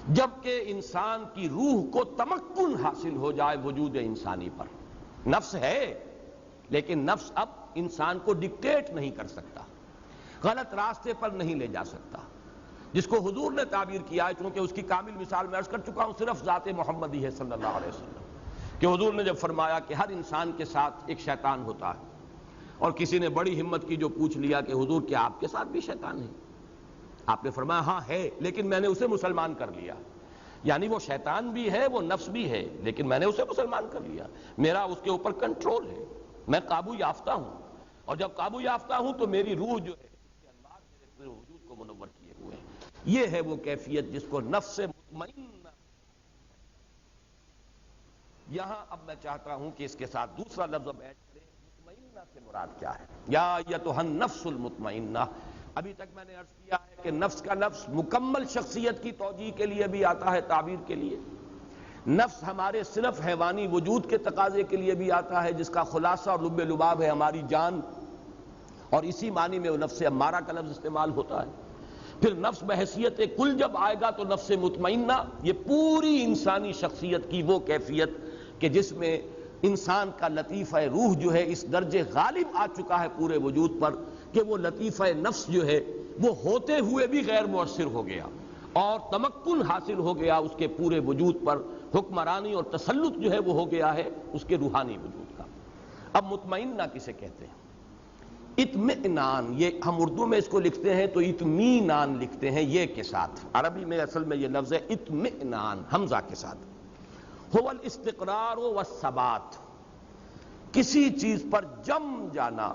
جبکہ انسان کی روح کو تمکن حاصل ہو جائے وجود انسانی پر۔ نفس ہے لیکن نفس اب انسان کو ڈکٹیٹ نہیں کر سکتا، غلط راستے پر نہیں لے جا سکتا، جس کو حضور نے تعبیر کیا ہے، چونکہ اس کی کامل مثال میں عرض کر چکا ہوں، صرف ذات محمدی ہے صلی اللہ علیہ وسلم، کہ حضور نے جب فرمایا کہ ہر انسان کے ساتھ ایک شیطان ہوتا ہے، اور کسی نے بڑی ہمت کی جو پوچھ لیا کہ حضور کیا آپ کے ساتھ بھی شیطان ہے؟ آپ نے فرمایا ہاں ہے، لیکن میں نے اسے مسلمان کر لیا، یعنی وہ شیطان بھی ہے، وہ نفس بھی ہے، لیکن میں نے اسے مسلمان کر لیا، میرا اس کے اوپر کنٹرول ہے، میں قابو یافتہ ہوں، اور جب قابو یافتہ ہوں تو میری روح جو ہے اس کے انوار میرے پورے وجود کو منور کیے ہوئے ہیں۔ یہ ہے وہ کیفیت جس کو نفس مطمئنہ۔ یہاں اب میں چاہتا ہوں کہ اس کے ساتھ دوسرا لفظ اب ایڈ کریں، مطمئنہ سے مراد کیا ہے؟ یا ایتھا النفس المطمئنہ۔ ابھی تک میں نے عرض کیا ہے کہ نفس کا لفظ مکمل شخصیت کی توجیہ کے لیے بھی آتا ہے، تعبیر کے لیے، نفس ہمارے صرف حیوانی وجود کے تقاضے کے لیے بھی آتا ہے، جس کا خلاصہ اور لب لباب ہے ہماری جان، اور اسی معنی میں وہ نفس امارہ کا لفظ استعمال ہوتا ہے۔ پھر نفس بحیثیت کل جب آئے گا تو نفس مطمئنہ، یہ پوری انسانی شخصیت کی وہ کیفیت کہ جس میں انسان کا لطیفہ روح جو ہے اس درجے غالب آ چکا ہے پورے وجود پر کہ وہ لطیفہ نفس جو ہے وہ ہوتے ہوئے بھی غیر مؤثر ہو گیا، اور تمکن حاصل ہو گیا اس کے پورے وجود پر، حکمرانی اور تسلط جو ہے وہ ہو گیا ہے اس کے روحانی وجود کا۔ اب مطمئنہ کسے کہتے ہیں؟ اطمئنان، یہ ہم اردو میں اس کو لکھتے ہیں تو اطمینان لکھتے ہیں یہ کے ساتھ، عربی میں اصل میں یہ لفظ ہے اطمئنان حمزہ کے ساتھ۔ هو الاستقرار والثبات، کسی چیز پر جم جانا،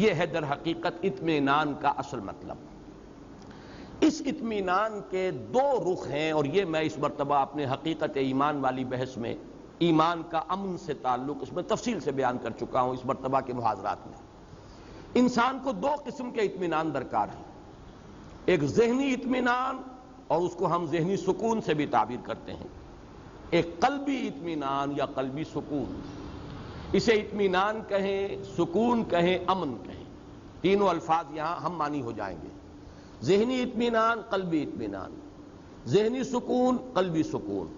یہ ہے در حقیقت اطمینان کا اصل مطلب۔ اس اطمینان کے دو رخ ہیں، اور یہ میں اس مرتبہ اپنے حقیقت ایمان والی بحث میں ایمان کا امن سے تعلق اس میں تفصیل سے بیان کر چکا ہوں اس مرتبہ کے محاضرات میں۔ انسان کو دو قسم کے اطمینان درکار ہیں، ایک ذہنی اطمینان، اور اس کو ہم ذہنی سکون سے بھی تعبیر کرتے ہیں، ایک قلبی اطمینان یا قلبی سکون، اسے اطمینان کہیں، سکون کہیں، امن کہیں، تینوں الفاظ یہاں ہم معنی ہو جائیں گے۔ ذہنی اطمینان، قلبی اطمینان، ذہنی سکون، قلبی سکون،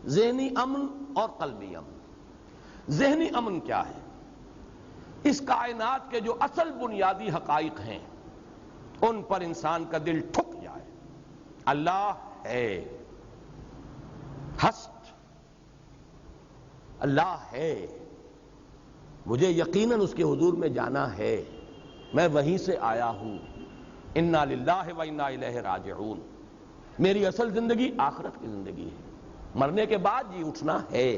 ذہنی امن اور قلبی امن۔ ذہنی امن کیا ہے؟ اس کائنات کے جو اصل بنیادی حقائق ہیں ان پر انسان کا دل ٹھک جائے، اللہ ہے، ہست اللہ ہے، مجھے یقیناً اس کے حضور میں جانا ہے، میں وہیں سے آیا ہوں، انا للہ و انا الیہ راجعون، میری اصل زندگی آخرت کی زندگی ہے، مرنے کے بعد جی اٹھنا ہے۔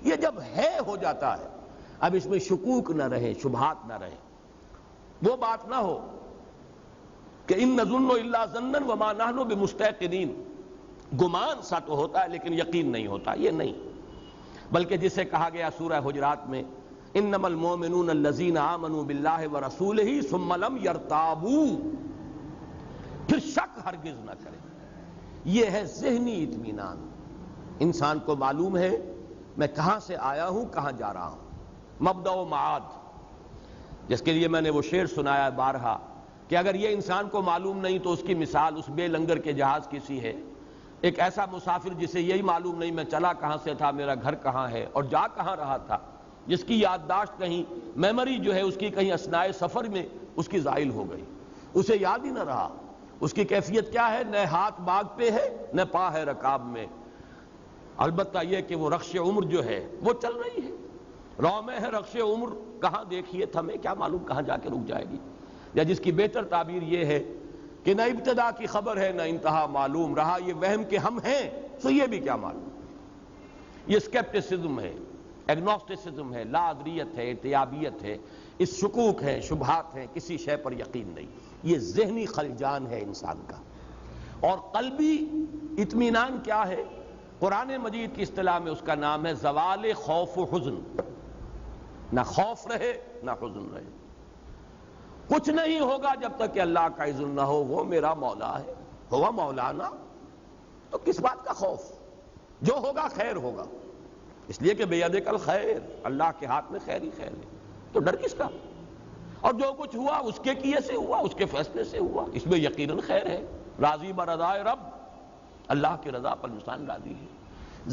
یہ جب ہے ہو جاتا ہے، اب اس میں شکوک نہ رہے، شبہات نہ رہے، وہ بات نہ ہو کہ ان نظن الا ظنا وما نحن بمستيقنين، گمان سا تو ہوتا ہے لیکن یقین نہیں ہوتا، یہ نہیں، بلکہ جسے کہا گیا سورہ حجرات میں انما المؤمنون الذين آمنوا بالله ورسوله ثم لم يرتابوا، پھر شک ہرگز نہ کرے۔ یہ ہے ذہنی اطمینان، انسان کو معلوم ہے میں کہاں سے آیا ہوں، کہاں جا رہا ہوں، مبدأ و معاد، جس کے لیے میں نے وہ شعر سنایا بارہا کہ اگر یہ انسان کو معلوم نہیں تو اس کی مثال اس بے لنگر کے جہاز کی سی ہے. ایک ایسا مسافر جسے یہی معلوم نہیں میں چلا کہاں سے تھا، میرا گھر کہاں ہے اور جا کہاں رہا تھا، جس کی یادداشت کہیں میموری جو ہے اس کی کہیں اثناء سفر میں اس کی زائل ہو گئی، اسے یاد ہی نہ رہا. اس کی کیفیت کیا ہے؟ نہ ہاتھ باغ پہ ہے نہ پا ہے رکاب میں. البتہ یہ کہ وہ رخش عمر جو ہے وہ چل رہی ہے. رو میں ہے رخش عمر، کہاں دیکھیے تھمے، کیا معلوم کہاں جا کے رک جائے گی. یا جس کی بہتر تعبیر یہ ہے کہ نہ ابتدا کی خبر ہے نہ انتہا معلوم، رہا یہ وہم کہ ہم ہیں تو یہ بھی کیا معلوم. یہ اسکیپٹسزم ہے، ایگنوسٹسزم ہے، لا ادریت ہے، ارتیابیت ہے، اس شکوک ہیں، شبہات ہیں، کسی شے پر یقین نہیں. یہ ذہنی خلجان ہے انسان کا. اور قلبی اطمینان کیا ہے؟ قرآن مجید کی اصطلاح میں اس کا نام ہے زوال خوف و حزن. نہ خوف رہے نہ حزن رہے. کچھ نہیں ہوگا جب تک کہ اللہ کا اذن نہ ہو. وہ میرا مولا ہے، ہوا مولانا، تو کس بات کا خوف؟ جو ہوگا خیر ہوگا، اس لیے کہ بیدک الخیر، اللہ کے ہاتھ میں خیر ہی خیر ہے، تو ڈر کس کا؟ اور جو کچھ ہوا اس کے کیے سے ہوا، اس کے فیصلے سے ہوا، اس میں یقیناً خیر ہے. راضی برضائے رب، اللہ کی رضا پر انسان راضی ہے.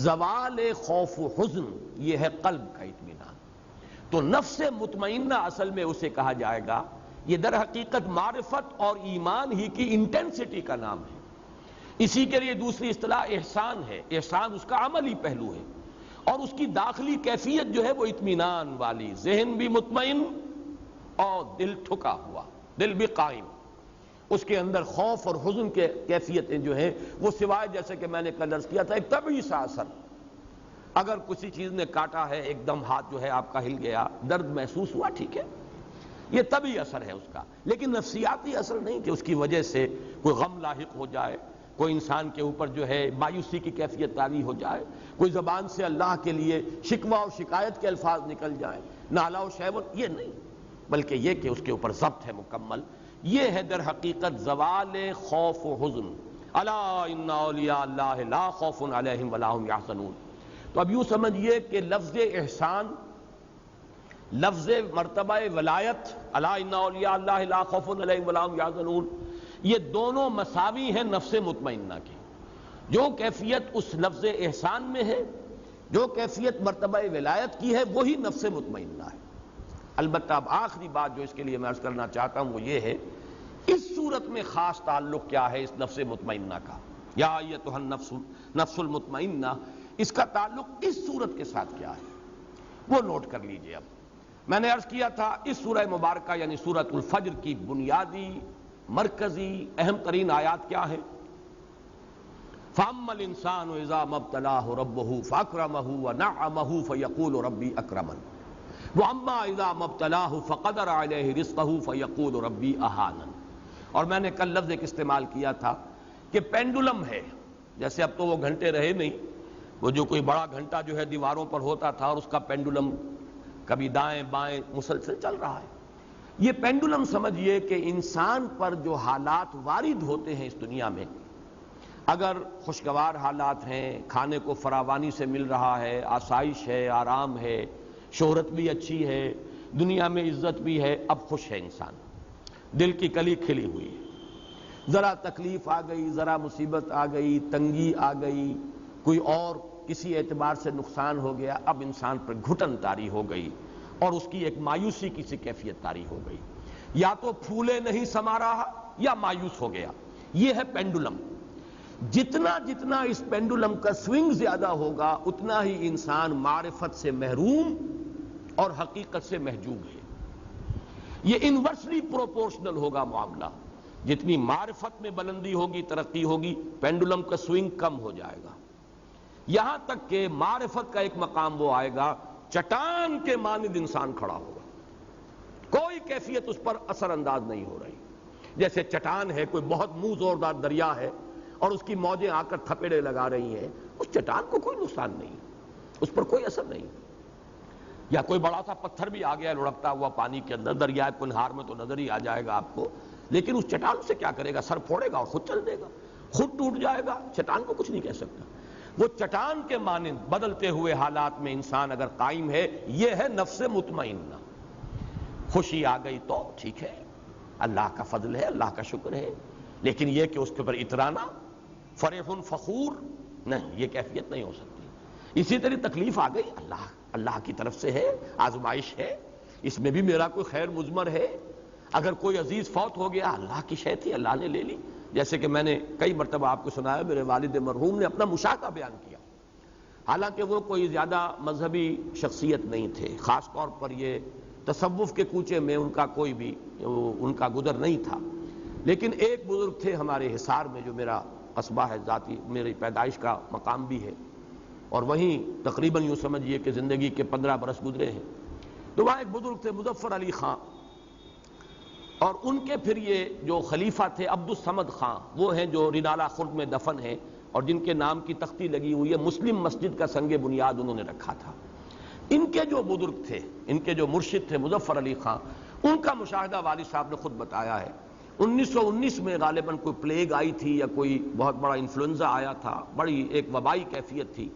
زوال خوف و حزن یہ ہے قلب کا اطمینان. تو نفس مطمئنہ اصل میں اسے کہا جائے گا. یہ در حقیقت معرفت اور ایمان ہی کی انٹینسٹی کا نام ہے. اسی کے لیے دوسری اصطلاح احسان ہے. احسان اس کا عملی پہلو ہے اور اس کی داخلی کیفیت جو ہے وہ اطمینان والی، ذہن بھی مطمئن اور دل ٹھکا ہوا، دل بھی قائم. اس کے اندر خوف اور حزن کے کیفیتیں جو ہیں وہ سوائے جیسے کہ میں نے کل عرض کیا تھا ایک طبعی سا اثر. اگر کسی چیز نے کاٹا ہے، ایک دم ہاتھ جو ہے آپ کا ہل گیا، درد محسوس ہوا، ٹھیک ہے، یہ طبعی اثر ہے اس کا. لیکن نفسیاتی اثر نہیں کہ اس کی وجہ سے کوئی غم لاحق ہو جائے، کوئی انسان کے اوپر جو ہے مایوسی کی کیفیت طاری ہو جائے، کوئی زبان سے اللہ کے لیے شکوہ اور شکایت کے الفاظ نکل جائیں، نالا و شیون، یہ نہیں، بلکہ یہ کہ اس کے اوپر ضبط ہے مکمل. یہ ہے در حقیقت زوال خوف و حزن. الا ان اولیاء اللہ لا خوف علیہم ولا هم یحزنون. تو اب یوں سمجھیے کہ لفظ احسان، لفظ مرتبہ ولایت، الا ان اولیاء اللہ لا خوف علیہم ولا هم یحزنون، یہ دونوں مساوی ہیں نفس مطمئنہ کی. جو کیفیت اس لفظ احسان میں ہے، جو کیفیت مرتبہ ولایت کی ہے، وہی نفس مطمئنہ ہے. البتہ اب آخری بات جو اس کے لیے میں عرض کرنا چاہتا ہوں وہ یہ ہے، اس صورت میں خاص تعلق کیا ہے اس نفس مطمئنہ کا. یا ایتھا النفس المطمئنہ، اس کا تعلق اس صورت کے ساتھ کیا ہے وہ نوٹ کر لیجئے. اب میں نے عرض کیا تھا اس سورہ مبارکہ یعنی سورۃ الفجر کی بنیادی مرکزی اہم ترین آیات کیا ہیں؟ فَأَمَّا الْإِنسَانُ إِذَا مَا ابْتَلَاهُ رَبُّهُ فَأَكْرَمَهُ وَنَعَّمَهُ فَيَقُولُ رَبِّي أَكْرَمَنِ وَأَمَّا إِذَا مَا ابْتَلَاهُ فَقَدَرَ عَلَيْهِ رِزْقَهُ فَيَقُولُ رَبِّي أَهَانَنِ. اور میں نے کل لفظ ایک استعمال کیا تھا کہ پینڈولم ہے. جیسے اب تو وہ گھنٹے رہے نہیں، وہ جو کوئی بڑا گھنٹہ جو ہے دیواروں پر ہوتا تھا اور اس کا پینڈولم کبھی دائیں بائیں مسلسل چل رہا ہے. یہ پینڈولم سمجھیے کہ انسان پر جو حالات وارد ہوتے ہیں اس دنیا میں، اگر خوشگوار حالات ہیں، کھانے کو فراوانی سے مل رہا ہے، آسائش ہے، آرام ہے، شہرت بھی اچھی ہے، دنیا میں عزت بھی ہے، اب خوش ہے انسان، دل کی کلی کھلی ہوئی ہے. ذرا تکلیف آ گئی، ذرا مصیبت آ گئی، تنگی آ گئی، کوئی اور کسی اعتبار سے نقصان ہو گیا، اب انسان پر گھٹن طاری ہو گئی اور اس کی ایک مایوسی کی سی کیفیت طاری ہو گئی. یا تو پھولے نہیں سما رہا یا مایوس ہو گیا. یہ ہے پینڈولم. جتنا جتنا اس پینڈولم کا سوئنگ زیادہ ہوگا اتنا ہی انسان معرفت سے محروم اور حقیقت سے محجوب ہے. یہ انورسلی پروپورشنل ہوگا معاملہ. جتنی معرفت میں بلندی ہوگی، ترقی ہوگی، پینڈولم کا سوئنگ کم ہو جائے گا، یہاں تک کہ معرفت کا ایک مقام وہ آئے گا چٹان کے مانند انسان کھڑا ہوگا، کوئی کیفیت اس پر اثر انداز نہیں ہو رہی. جیسے چٹان ہے، کوئی بہت منہ زوردار دریا ہے اور اس کی موجیں آ کر تھپیڑے لگا رہی ہیں، اس چٹان کو کوئی نقصان نہیں، اس پر کوئی اثر نہیں. یا کوئی بڑا سا پتھر بھی آ گیا لڑکتا ہوا پانی کے اندر، دریائے کنہار میں تو نظر ہی آ جائے گا آپ کو، لیکن اس چٹان سے کیا کرے گا؟ سر پھوڑے گا اور خود چل دے گا، خود ٹوٹ جائے گا. چٹان کو کچھ نہیں کہہ سکتا. وہ چٹان کے مانند بدلتے ہوئے حالات میں انسان اگر قائم ہے، یہ ہے نفس مطمئنہ. خوشی آ گئی تو ٹھیک ہے، اللہ کا فضل ہے، اللہ کا شکر ہے، لیکن یہ کہ اس کے اوپر اترانا، فرح فخور، نہیں، یہ کیفیت نہیں ہو سکتی۔ اسی طرح تکلیف آ گئی، اللہ کی طرف سے ہے، آزمائش ہے، اس میں بھی میرا کوئی خیر مضمر ہے۔ اگر کوئی عزیز فوت ہو گیا، اللہ کی شے تھی، اللہ نے لے لی، جیسے کہ میں نے کئی مرتبہ آپ کو سنایا، میرے والد مرحوم نے اپنا مشاہدہ بیان کیا، حالانکہ وہ کوئی زیادہ مذہبی شخصیت نہیں تھے، خاص طور پر یہ تصوف کے کوچے میں ان کا کوئی بھی ان کا گزر نہیں تھا، لیکن ایک بزرگ تھے ہمارے حصار میں، جو میرا قصبہ ہے، ذاتی میری پیدائش کا مقام بھی ہے، اور وہیں تقریباً یوں سمجھیے کہ زندگی کے 15 برس گزرے ہیں۔ تو وہاں ایک بزرگ تھے مظفر علی خان، اور ان کے پھر یہ جو خلیفہ تھے عبد الصمد خان، وہ ہیں جو رینالہ خرد میں دفن ہیں، اور جن کے نام کی تختی لگی ہوئی ہے، مسلم مسجد کا سنگ بنیاد انہوں نے رکھا تھا۔ ان کے جو بزرگ تھے، ان کے جو مرشد تھے مظفر علی خان، ان کا مشاہدہ والد صاحب نے خود بتایا ہے۔ 1919 میں غالباً کوئی پلیگ آئی تھی یا کوئی بہت بڑا انفلوئنزا آیا تھا، بڑی ایک وبائی کیفیت تھی۔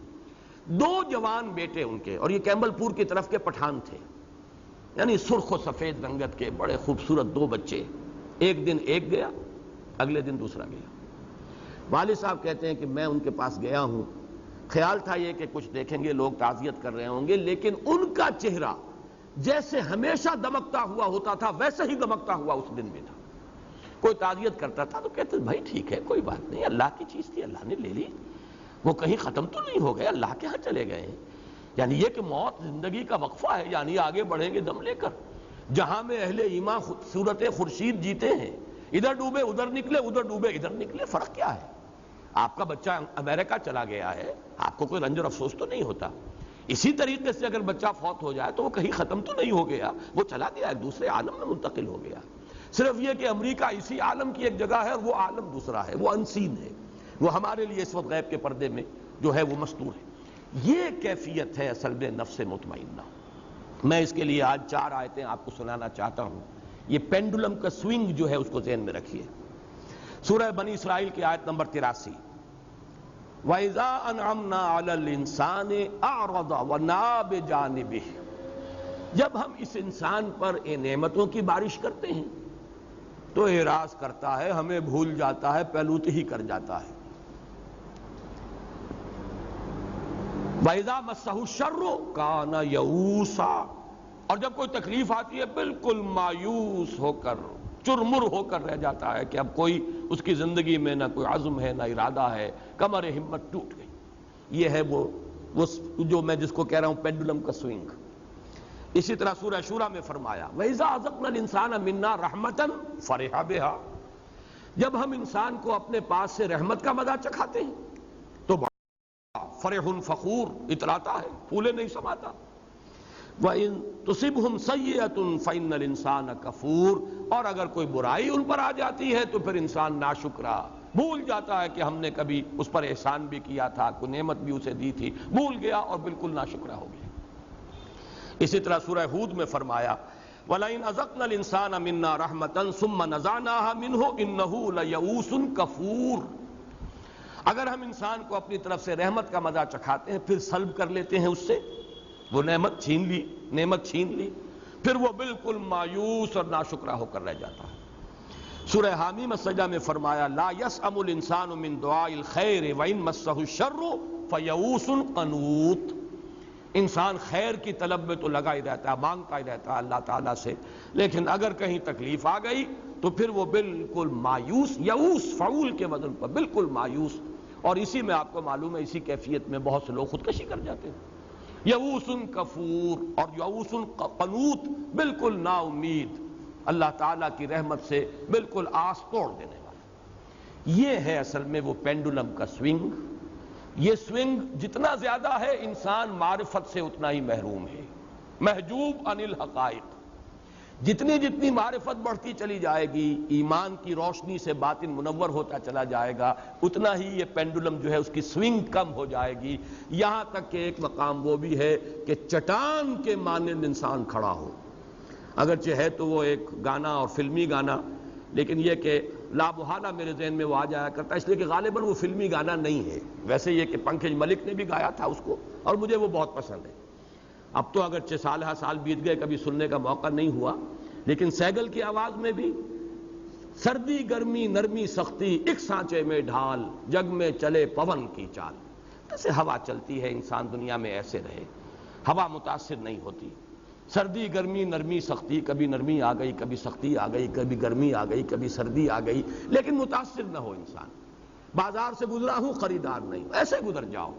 2 جوان بیٹے ان کے، اور یہ کیمبل پور کی طرف کے پٹھان تھے، یعنی سرخ و سفید رنگت کے بڑے خوبصورت 2 بچے، ایک دن ایک گیا، اگلے دن دوسرا گیا۔ والد صاحب کہتے ہیں کہ میں ان کے پاس گیا ہوں، خیال تھا یہ کہ کچھ دیکھیں گے، لوگ تعزیت کر رہے ہوں گے، لیکن ان کا چہرہ جیسے ہمیشہ دمکتا ہوا ہوتا تھا ویسے ہی دمکتا ہوا اس دن بھی تھا۔ کوئی تعزیت کرتا تھا تو کہتے بھائی ٹھیک ہے، کوئی بات نہیں، اللہ کی چیز تھی، اللہ نے لے لی، وہ کہیں ختم تو نہیں ہو گئے، اللہ کے ہاں چلے گئے ہیں۔ یعنی یہ کہ موت زندگی کا وقفہ ہے، یعنی آگے بڑھیں گے دم لے کر، جہاں میں اہل ایمان صورت خورشید جیتے ہیں، ادھر ڈوبے ادھر نکلے، ادھر ڈوبے ادھر نکلے، فرق کیا ہے؟ آپ کا بچہ امریکہ چلا گیا ہے، آپ کو کوئی رنج اور افسوس تو نہیں ہوتا۔ اسی طریقے سے اگر بچہ فوت ہو جائے تو وہ کہیں ختم تو نہیں ہو گیا، وہ چلا گیا، ایک دوسرے عالم میں منتقل ہو گیا۔ صرف یہ کہ امریکہ اسی عالم کی ایک جگہ ہے اور وہ عالم دوسرا ہے، وہ انسین ہے، وہ ہمارے لیے اس وقت غیب کے پردے میں جو ہے وہ مستور ہے۔ یہ کیفیت ہے اصل میں نفس مطمئنہ۔ میں اس کے لیے آج 4 آیتیں آپ کو سنانا چاہتا ہوں۔ یہ پینڈولم کا سوئنگ جو ہے اس کو ذہن میں رکھیے۔ سورہ بنی اسرائیل کی آیت نمبر 83، وَإِذَا أَنْعَمْنَا عَلَى الْإِنسَانِ أَعْرَضَ وَنَأَىٰ بِجَانِبِهِ، جب ہم اس انسان پر نعمتوں کی بارش کرتے ہیں تو اعراض کرتا ہے، ہمیں بھول جاتا ہے، پہلوت ہی کر جاتا ہے۔ وَإِذَا مَسَّهُ الشَّرُّ كَانَ يَئُوسًا، اور جب کوئی تکلیف آتی ہے بالکل مایوس ہو کر، چرمر ہو کر رہ جاتا ہے کہ اب کوئی اس کی زندگی میں نہ کوئی عزم ہے نہ ارادہ ہے، کمر ہمت ٹوٹ گئی۔ یہ ہے وہ جو میں جس کو کہہ رہا ہوں پینڈولم کا سوئنگ۔ اسی طرح سورہ شورى میں فرمایا وَإِذَا أَذَقْنَا الْإِنسَانَ مِنَّا رَحْمَةً فَرِحَ بِهَا، جب ہم انسان کو اپنے پاس سے رحمت کا مزہ چکھاتے ہیں تو فرح فخور اتراتا ہے، پھولے نہیں سماتا۔ وَإِن تُصِبْهُمْ سَيِّئَةٌ فَإِنَّ الْإِنسَانَ كَفُورٌ، اور اگر کوئی برائی ان پر آ جاتی ہے تو پھر انسان ناشکرا، بھول جاتا ہے کہ ہم نے کبھی اس پر احسان بھی کیا تھا، کوئی نعمت بھی اسے دی تھی، بھول گیا اور بالکل ناشکرا ہو گیا۔ اسی طرح سورہ ہود میں فرمایا وَلَئِنْ أَذَقْنَا الْإِنسَانَ مِنَّا رَحْمَةً ثُمَّ نَزَعْنَاهَا مِنْهُ إِنَّهُ لَيَئُوسٌ كَفُورٌ، اگر ہم انسان کو اپنی طرف سے رحمت کا مزہ چکھاتے ہیں پھر سلب کر لیتے ہیں اس سے، وہ نعمت چھین لی، پھر وہ بالکل مایوس اور ناشکرا ہو کر رہ جاتا ہے۔ سورہ حامیم السجدہ میں فرمایا لا یسأم الانسان من دعاء الخیر وان مسہ الشر فیئوس قنوط، انسان خیر کی طلب میں تو لگا ہی رہتا ہے، مانگتا ہی رہتا ہے اللہ تعالیٰ سے، لیکن اگر کہیں تکلیف آ گئی تو پھر وہ بالکل مایوس، یئوس فعول کے وزن پر بالکل مایوس، اور اسی میں آپ کو معلوم ہے اسی کیفیت میں بہت سے لوگ خودکشی کر جاتے ہیں۔ یئوس کفور اور یئوس قنوط، بالکل نا امید، اللہ تعالیٰ کی رحمت سے بالکل آس توڑ دینے والا۔ یہ ہے اصل میں وہ پینڈولم کا سوئنگ۔ یہ سوئنگ جتنا زیادہ ہے انسان معرفت سے اتنا ہی محروم ہے، محجوب عن الحقائق۔ جتنی معرفت بڑھتی چلی جائے گی، ایمان کی روشنی سے باطن منور ہوتا چلا جائے گا، اتنا ہی یہ پینڈولم جو ہے اس کی سوئنگ کم ہو جائے گی، یہاں تک کہ ایک مقام وہ بھی ہے کہ چٹان کے مانند انسان کھڑا ہو۔ اگرچہ ہے تو وہ ایک گانا اور فلمی گانا، لیکن یہ کہ لا محالہ میرے ذہن میں وہ آ جایا کرتا ہے، اس لیے کہ غالباً وہ فلمی گانا نہیں ہے۔ ویسے یہ کہ پنکج ملک نے بھی گایا تھا اس کو، اور مجھے وہ بہت پسند ہے۔ اب تو اگرچہ سال بیت گئے، کبھی سننے کا موقع نہیں ہوا، لیکن سیگل کی آواز میں بھی سردی گرمی نرمی سختی ایک سانچے میں ڈھال، جگ میں چلے پون کی چال۔ جیسے ہوا چلتی ہے انسان دنیا میں ایسے رہے، ہوا متاثر نہیں ہوتی۔ سردی گرمی نرمی سختی، کبھی نرمی آ گئی کبھی سختی آ گئی، کبھی گرمی آ گئی کبھی سردی آ گئی، لیکن متاثر نہ ہو انسان۔ بازار سے گزرا ہوں خریدار نہیں، ایسے گزر جاؤ۔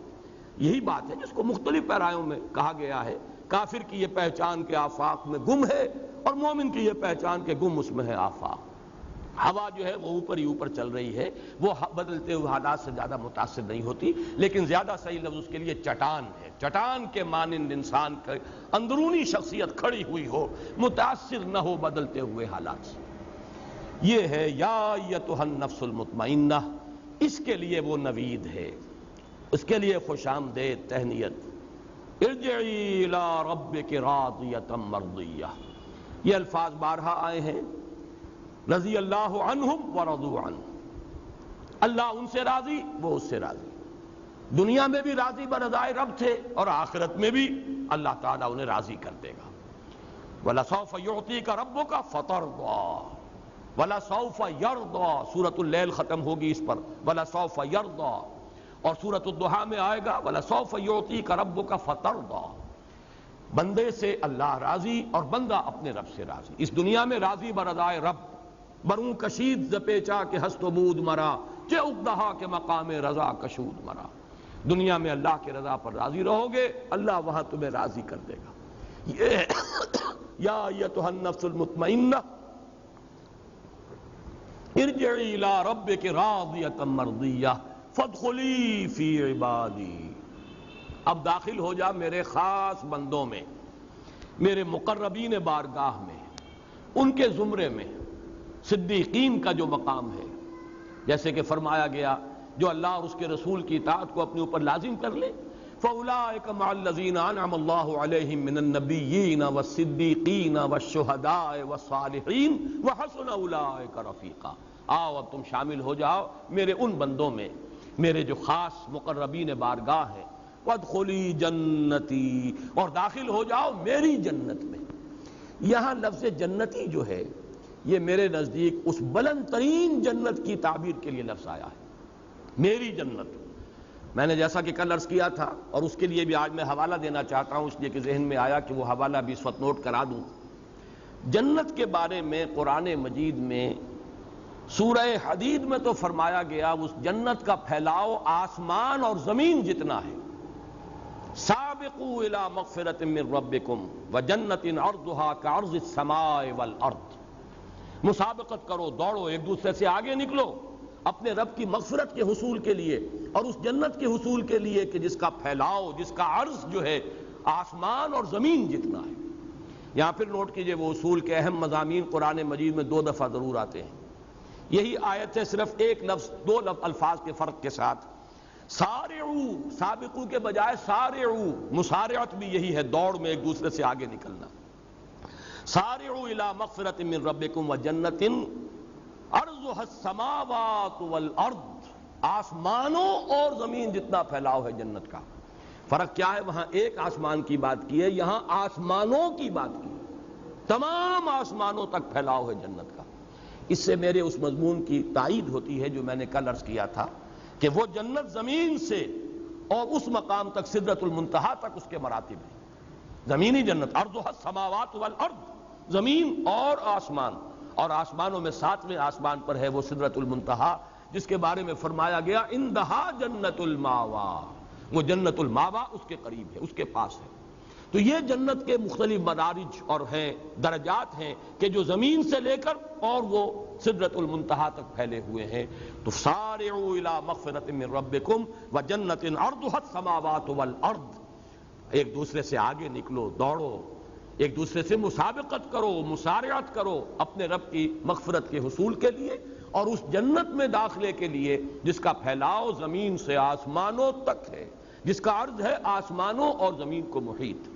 یہی بات ہے جس کو مختلف پیرایوں میں کہا گیا ہے۔ کافر کی یہ پہچان کے آفاق میں گم ہے، اور مومن کی یہ پہچان کے گم اس میں ہے آفاق۔ ہوا جو ہے وہ اوپر ہی اوپر چل رہی ہے، وہ بدلتے ہوئے حالات سے زیادہ متاثر نہیں ہوتی، لیکن زیادہ صحیح لفظ اس کے لیے چٹان ہے۔ چٹان کے مانند انسان کی اندرونی شخصیت کھڑی ہوئی ہو، متاثر نہ ہو بدلتے ہوئے حالات سے۔ یہ ہے یا ایتھا النفس المطمئنہ، اس کے لیے وہ نوید ہے، اس کے لیے خوش آمدید تہنیت۔ ارجعی الی ربک راضیۃ مرضیہ، یہ الفاظ بارہا آئے ہیں۔ رضی اللہ عنہم ورضوا عنہ، اللہ ان سے راضی وہ اس سے راضی۔ دنیا میں بھی راضی برضائے رب تھے، اور آخرت میں بھی اللہ تعالیٰ انہیں راضی کر دے گا۔ وَلَسَوْفَ يُعْطِيكَ رَبُّكَ فَتَرْضَىٰ وَلَسَوْفَ يَرْضَىٰ، سورۃ اللیل ختم ہوگی اس پر، وَلَسَوْفَ يَرْضَىٰ، اور سورۃ الضحیٰ میں آئے گا وَلَسَوْفَ يُعْطِيكَ رَبُّكَ فَتَرْضَىٰ۔ بندے سے اللہ راضی اور بندہ اپنے رب سے راضی۔ اس دنیا میں راضی برضائے رب، بروں کشید ز پیچا کہ ہست و بود مرا، چہ اقدہا کے مقام رضا کشود مرا۔ دنیا میں اللہ کے رضا پر راضی رہو گے، اللہ وہاں تمہیں راضی کر دے گا۔ یا ایتھا النفس المطمئنہ ارجعی الی ربک راضیۃ مرضیہ فادخلی فی عبادی، اب داخل ہو جا میرے خاص بندوں میں، میرے مقربین بارگاہ میں، ان کے زمرے میں۔ صدیقین کا جو مقام ہے، جیسے کہ فرمایا گیا جو اللہ اور اس کے رسول کی اطاعت کو اپنے اوپر لازم کر لے، فَأُولَٰئِکَ مَعَ الَّذِينَ أَنْعَمَ اللَّهُ عَلَيْهِم مِّنَ النَّبِيِّينَ وَالصِّدِّيقِينَ وَالشُّهَدَاءِ وَالصَّالِحِينَ وَحَسُنَ أُولَٰئِکَ رَفِیقًا۔ آؤ اب تم شامل ہو جاؤ میرے ان بندوں میں، میرے جو خاص مقربین بارگاہ ہیں۔ وَادْخُلِي جَنَّتِي، اور داخل ہو جاؤ میری جنت میں۔ یہاں لفظ جنتی جو ہے یہ میرے نزدیک اس بلند ترین جنت کی تعبیر کے لیے لفظ آیا ہے، میری جنت۔ میں نے جیسا کہ کل عرض کیا تھا، اور اس کے لیے بھی آج میں حوالہ دینا چاہتا ہوں، اس لیے کہ ذہن میں آیا کہ وہ حوالہ بھی اس وقت نوٹ کرا دوں۔ جنت کے بارے میں قرآن مجید میں سورہ حدید میں تو فرمایا گیا اس جنت کا پھیلاؤ آسمان اور زمین جتنا ہے۔ سابقوا الی مغفرۃ من ربکم وجنۃ عرضها کعرض السماء والارض، مسابقت کرو، دوڑو، ایک دوسرے سے آگے نکلو اپنے رب کی مغفرت کے حصول کے لیے، اور اس جنت کے حصول کے لیے کہ جس کا پھیلاؤ، جس کا عرض جو ہے آسمان اور زمین جتنا ہے۔ یہاں پھر نوٹ کیجئے وہ اصول کے اہم مضامین قرآن مجید میں 2 دفعہ ضرور آتے ہیں۔ یہی آیت ہے صرف ایک لفظ، 2 الفاظ کے فرق کے ساتھ۔ سارعو، سابقو کے بجائے سارعو، مسارعت بھی یہی ہے، دوڑ میں ایک دوسرے سے آگے نکلنا۔ سارعوا الی مغفرۃ من ربکم وجنۃ عرضها السماوات والارض، آسمانوں اور زمین جتنا پھیلاؤ ہے جنت کا۔ فرق کیا ہے؟ وہاں ایک آسمان کی بات کی ہے، یہاں آسمانوں کی بات کی ہے، تمام آسمانوں تک پھیلاؤ ہے جنت کا۔ اس سے میرے اس مضمون کی تائید ہوتی ہے جو میں نے کل عرض کیا تھا کہ وہ جنت زمین سے اور اس مقام تک سدرۃ المنتہا تک اس کے مراتب ہیں۔ زمینی جنت عرضها السماوات والارض، زمین اور آسمان، اور آسمانوں میں 7ویں آسمان پر ہے وہ سدرۃ المنتہا، جس کے بارے میں فرمایا گیا اندہا جنت الماوا، وہ جنت الماوا اس کے قریب ہے، اس کے پاس ہے۔ تو یہ جنت کے مختلف مدارج اور ہیں، درجات ہیں کہ جو زمین سے لے کر اور وہ سدرۃ المنتہا تک پھیلے ہوئے ہیں۔ تو سارعوا الی مغفرۃ من ربکم وجنۃ عرضها السماوات والارض، ایک دوسرے سے آگے نکلو، دوڑو، ایک دوسرے سے مسابقت کرو، مسارعت کرو اپنے رب کی مغفرت کے حصول کے لیے، اور اس جنت میں داخلے کے لیے جس کا پھیلاؤ زمین سے آسمانوں تک ہے، جس کا عرض ہے آسمانوں اور زمین کو محیط۔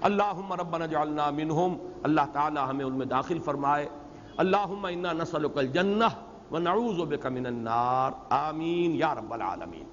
اللہم ربنا اجعلنا منہم، اللہ تعالی ہمیں ان میں داخل فرمائے۔ اللہم انا نسألک الجنہ ونعوذ بک من النار، آمین یا رب العالمین۔